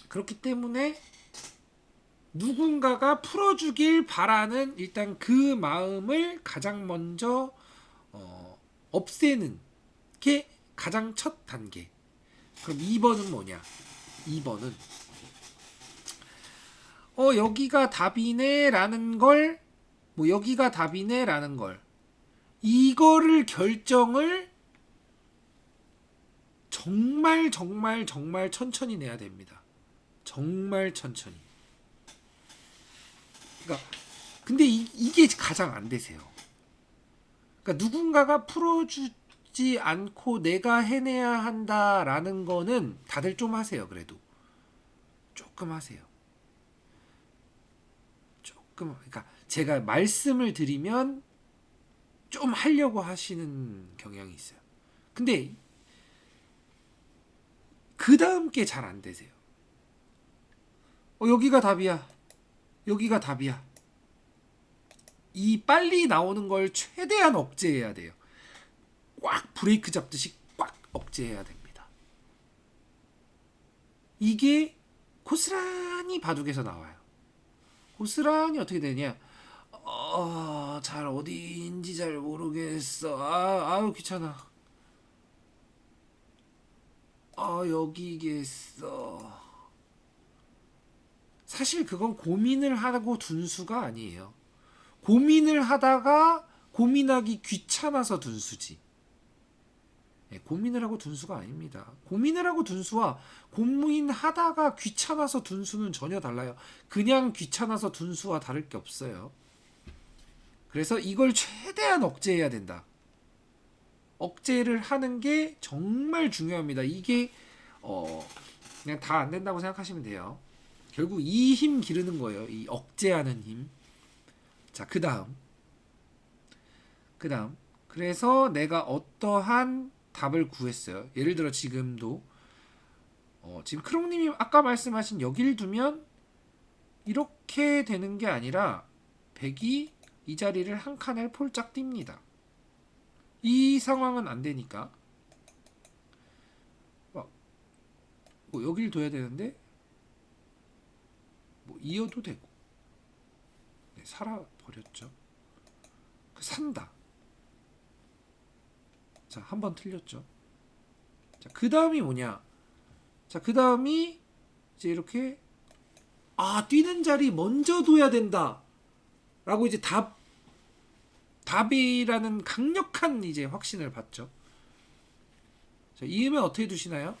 그렇기 때문에 누군가가 풀어주길 바라는 일단 그 마음을 가장 먼저 없애는 게 가장 첫 단계. 그럼 2번은 뭐냐? 2번은 여기가 답이네 라는 걸 여기가 답이네 라는 걸 이거를 결정을 정말 정말 정말 천천히 내야 됩니다. 정말 천천히. 그러니까 근데 이게 가장 안 되세요. 그러니까 누군가가 풀어주지 않고 내가 해내야 한다라는 거는 다들 좀 하세요. 그래도 조금 하세요. 조금. 그러니까 제가 말씀을 드리면 좀 하려고 하시는 경향이 있어요. 근데 그 다음 게 잘 안 되세요. 여기가 답이야. 여기가 답이야. 이 빨리 나오는 걸 최대한 억제해야 돼요. 꽉 브레이크 잡듯이 꽉 억제해야 됩니다. 이게 고스란히 바둑에서 나와요. 고스란히 어떻게 되냐? 잘 어디인지 잘 모르겠어. 아유 귀찮아. 여기겠어. 사실 그건 고민을 하고 둔 수가 아니에요. 고민을 하다가 고민하기 귀찮아서 둔 수지. 네, 고민을 하고 둔 수가 아닙니다. 고민을 하고 둔 수와 고민하다가 귀찮아서 둔 수는 전혀 달라요. 그냥 귀찮아서 둔 수와 다를 게 없어요. 그래서 이걸 최대한 억제해야 된다. 억제를 하는 게 정말 중요합니다. 이게 그냥 다 안 된다고 생각하시면 돼요. 결국 이 힘 기르는 거예요. 이 억제하는 힘. 자, 그 다음. 그래서 내가 어떠한 답을 구했어요. 예를 들어 지금도 지금 크롱님이 아까 말씀하신 여기를 두면 이렇게 되는 게 아니라 백이 이 자리를 한 칸을 폴짝 띱니다. 이 상황은 안 되니까 여기를 둬야 되는데 이어도 되고 살아버렸죠. 산다. 자, 한 번 틀렸죠. 자, 그 다음이 뭐냐? 자, 그 다음이 이제 이렇게 뛰는 자리 먼저 둬야 된다. 라고 이제 답이라는 강력한 이제 확신을 받죠. 자, 이으면 어떻게 두시나요?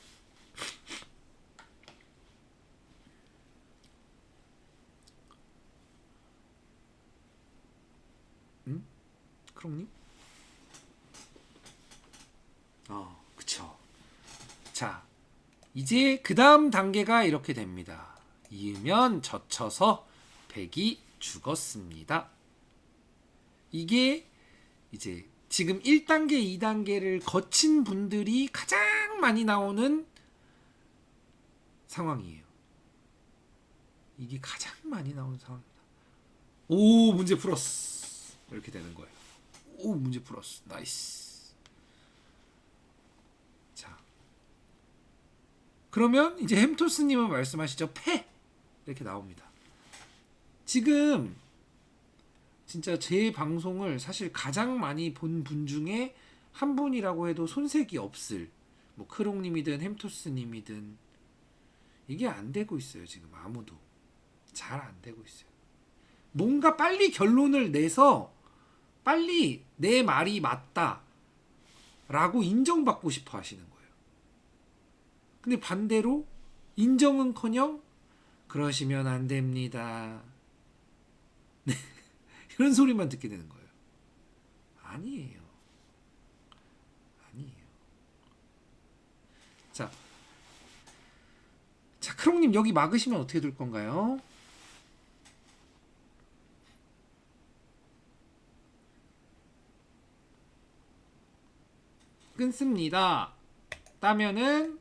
크롱님? 그쵸. 자, 이제 그 다음 단계가 이렇게 됩니다. 이으면 젖혀서 백이 죽었습니다. 이게 이제 지금 1단계, 2단계를 거친 분들이 가장 많이 나오는 상황이에요. 이게 가장 많이 나오는 상황입니다. 오, 문제 풀었어. 이렇게 되는 거예요. 오, 문제 풀었어. 나이스. 자, 그러면 이제 햄토스님은 말씀하시죠. 패! 이렇게 나옵니다. 지금 진짜 제 방송을 사실 가장 많이 본 분 중에 한 분이라고 해도 손색이 없을, 뭐 크롱님이든 햄토스님이든 이게 안 되고 있어요. 지금 아무도 잘 안 되고 있어요. 뭔가 빨리 결론을 내서 빨리 내 말이 맞다라고 인정받고 싶어 하시는 거예요. 근데 반대로 인정은커녕 그러시면 안 됩니다. 네. 이런 소리만 듣게 되는 거예요. 아니에요. 아니에요. 자, 자, 크롱님 여기 막으시면 어떻게 될 건가요? 끊습니다. 따면은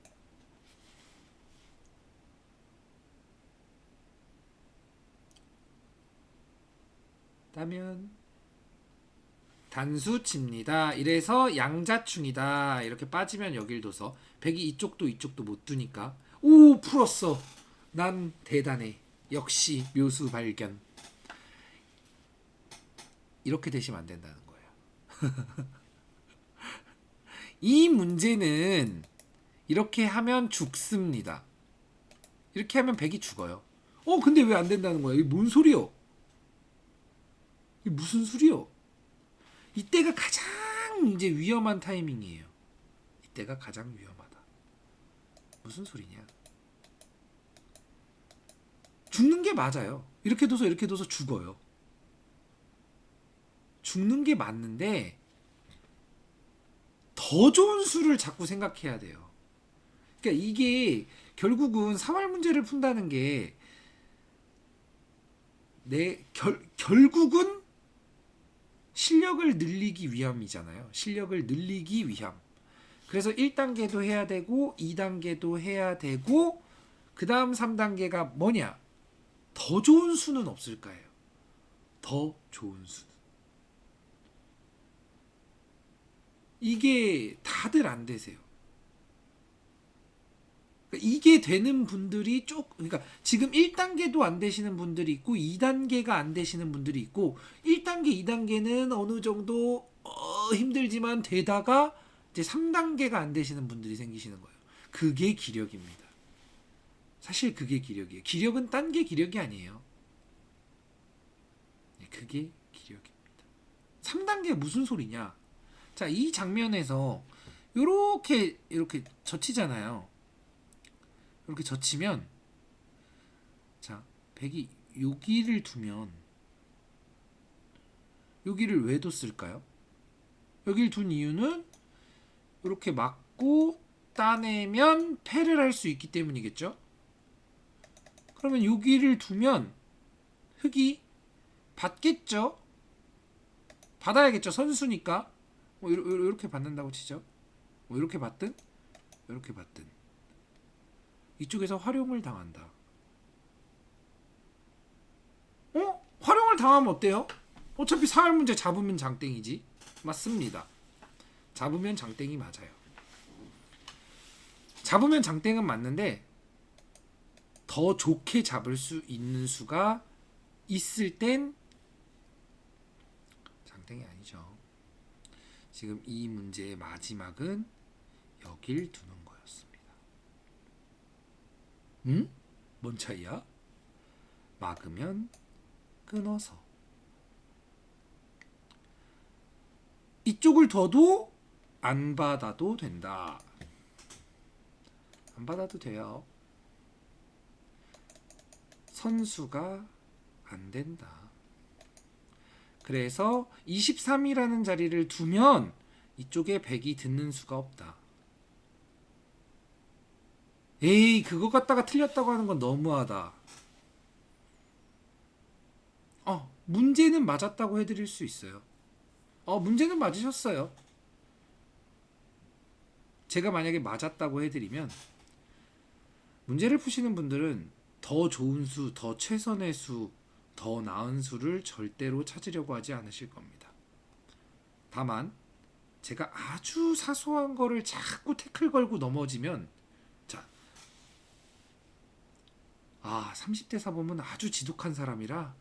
단수칩니다. 이래서 양자충이다. 이렇게 빠지면 여길 둬서 백이 이쪽도 이쪽도 못 두니까 오 풀었어. 난 대단해. 역시 묘수 발견. 이렇게 되시면 안 된다는 거예요. 이 문제는 이렇게 하면 죽습니다. 이렇게 하면 백이 죽어요. 근데 왜 안 된다는 거야? 이게 뭔 소리요? 이게 무슨 소리요? 이때가 가장 이제 위험한 타이밍이에요. 이때가 가장 위험하다. 무슨 소리냐? 죽는 게 맞아요. 이렇게 둬서 죽어요. 죽는 게 맞는데 더 좋은 수를 자꾸 생각해야 돼요. 그러니까 이게 결국은 사활 문제를 푼다는 게 결국은 실력을 늘리기 위함이잖아요. 실력을 늘리기 위함. 그래서 1단계도 해야 되고 2단계도 해야 되고 그 다음 3단계가 뭐냐? 더 좋은 수는 없을까요? 더 좋은 수는. 이게 다들 안 되세요. 그러니까 이게 되는 분들이 그러니까 지금 1단계도 안 되시는 분들이 있고 2단계가 안 되시는 분들이 있고 1단계, 2단계는 어느 정도 힘들지만 되다가 이제 3단계가 안 되시는 분들이 생기시는 거예요. 그게 기력입니다. 사실 그게 기력이에요. 기력은 딴 게 기력이 아니에요. 그게 기력입니다. 3단계 무슨 소리냐? 자, 이 장면에서 이렇게 젖히잖아요. 이렇게 젖히면 자, 백이 여기를 두면 여기를 왜 뒀을까요? 여기를 둔 이유는 이렇게 막고 따내면 패를 할 수 있기 때문이겠죠? 그러면 여기를 두면 흑이 받겠죠? 받아야겠죠? 선수니까. 뭐 이렇게 받는다고 치죠. 뭐 이렇게 받든 이렇게 받든 이쪽에서 활용을 당한다. 활용을 당하면 어때요? 어차피 사활 문제 잡으면 장땡이지. 맞습니다. 잡으면 장땡이 맞아요. 잡으면 장땡은 맞는데 더 좋게 잡을 수 있는 수가 있을 땐 장땡이 아니죠. 지금 이 문제의 마지막은 여길 두는 거였습니다. 응? 뭔 차이야? 막으면 끊어서 이쪽을 둬도 안 받아도 된다. 안 받아도 돼요. 선수가 안 된다. 그래서 23이라는 자리를 두면 이쪽에 100이 듣는 수가 없다. 에이, 그거 갖다가 틀렸다고 하는 건 너무하다. 문제는 맞았다고 해드릴 수 있어요. 문제는 맞으셨어요. 제가 만약에 맞았다고 해드리면 문제를 푸시는 분들은 더 좋은 수, 더 최선의 수 더 나은 수를 절대로 찾으려고 하지 않으실 겁니다. 다만 제가 아주 사소한 거를 자꾸 태클 걸고 넘어지면, 자, 30대 사범은 아주 지독한 사람이라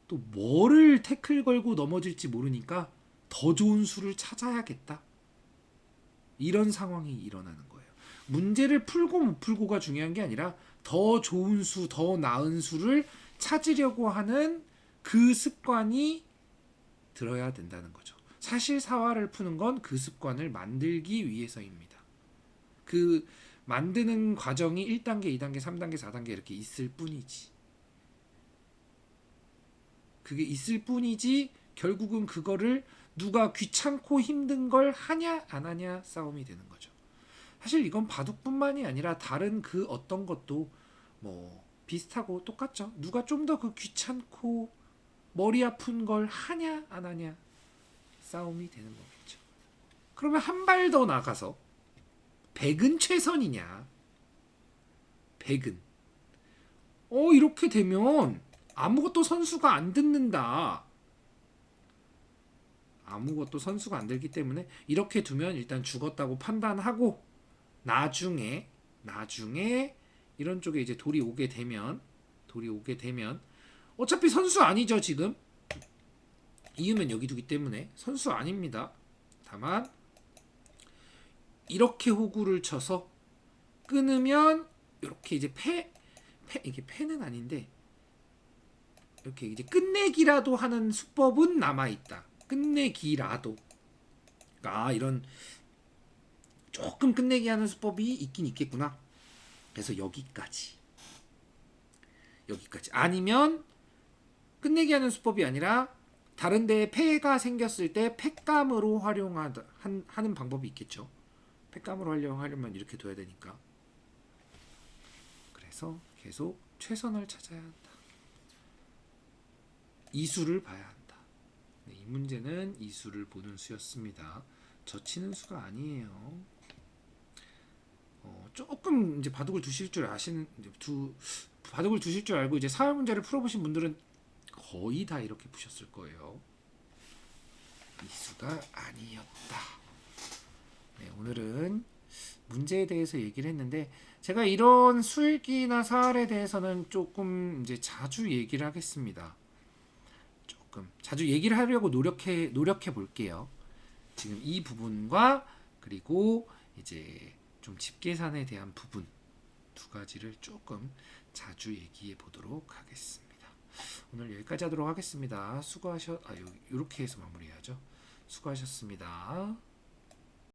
또 뭐를 태클 걸고 넘어질지 모르니까 더 좋은 수를 찾아야겠다. 이런 상황이 일어나는 거예요. 문제를 풀고 못 풀고가 중요한 게 아니라 더 좋은 수, 더 나은 수를 찾으려고 하는 그 습관이 들어야 된다는 거죠. 사실 사화를 푸는 건 그 습관을 만들기 위해서입니다. 그 만드는 과정이 1단계, 2단계, 3단계, 4단계 이렇게 있을 뿐이지. 그게 있을 뿐이지 결국은 그거를 누가 귀찮고 힘든 걸 하냐 안 하냐 싸움이 되는 거죠. 사실 이건 바둑뿐만이 아니라 다른 그 어떤 것도 뭐 비슷하고 똑같죠. 누가 좀 더 그 귀찮고 머리 아픈 걸 하냐 안 하냐 싸움이 되는 거겠죠. 그러면 한 발 더 나가서 백은 최선이냐? 백은 이렇게 되면 아무것도 선수가 안 듣는다. 아무것도 선수가 안 들기 때문에 이렇게 두면 일단 죽었다고 판단하고 나중에 이런 쪽에 이제 돌이 오게 되면 어차피 선수 아니죠. 지금 이으면 여기 두기 때문에 선수 아닙니다. 다만 이렇게 호구를 쳐서 끊으면 이렇게 이제 이게 패는 아닌데 이렇게 이제 끝내기라도 하는 수법은 남아 있다. 끝내기라도. 이런 조금 끝내기 하는 수법이 있긴 있겠구나. 그래서 여기까지. 아니면 끝내기 하는 수법이 아니라 다른 데에 패가 생겼을 때 패감으로 하는 방법이 있겠죠. 패감으로 활용하려면 이렇게 둬야 되니까. 그래서 계속 최선을 찾아야 한다. 이수를 봐야 한다. 네, 이 문제는 이수를 보는 수였습니다. 젖히는 수가 아니에요. 조금 이제 바둑을 두실 줄 바둑을 두실 줄 알고 이제 사회 문제를 풀어보신 분들은 거의 다 이렇게 푸셨을 거예요. 이수가 아니었다. 네, 오늘은 문제에 대해서 얘기를 했는데 제가 이런 수읽기나 사활에 대해서는 조금 이제 자주 얘기를 하겠습니다. 조금 자주 얘기를 하려고 노력해 볼게요. 지금 이 부분과 그리고 이제 좀 집계산에 대한 부분 두 가지를 조금 자주 얘기해 보도록 하겠습니다. 오늘 여기까지 하도록 하겠습니다. 이렇게 해서 마무리해야죠. 수고하셨습니다.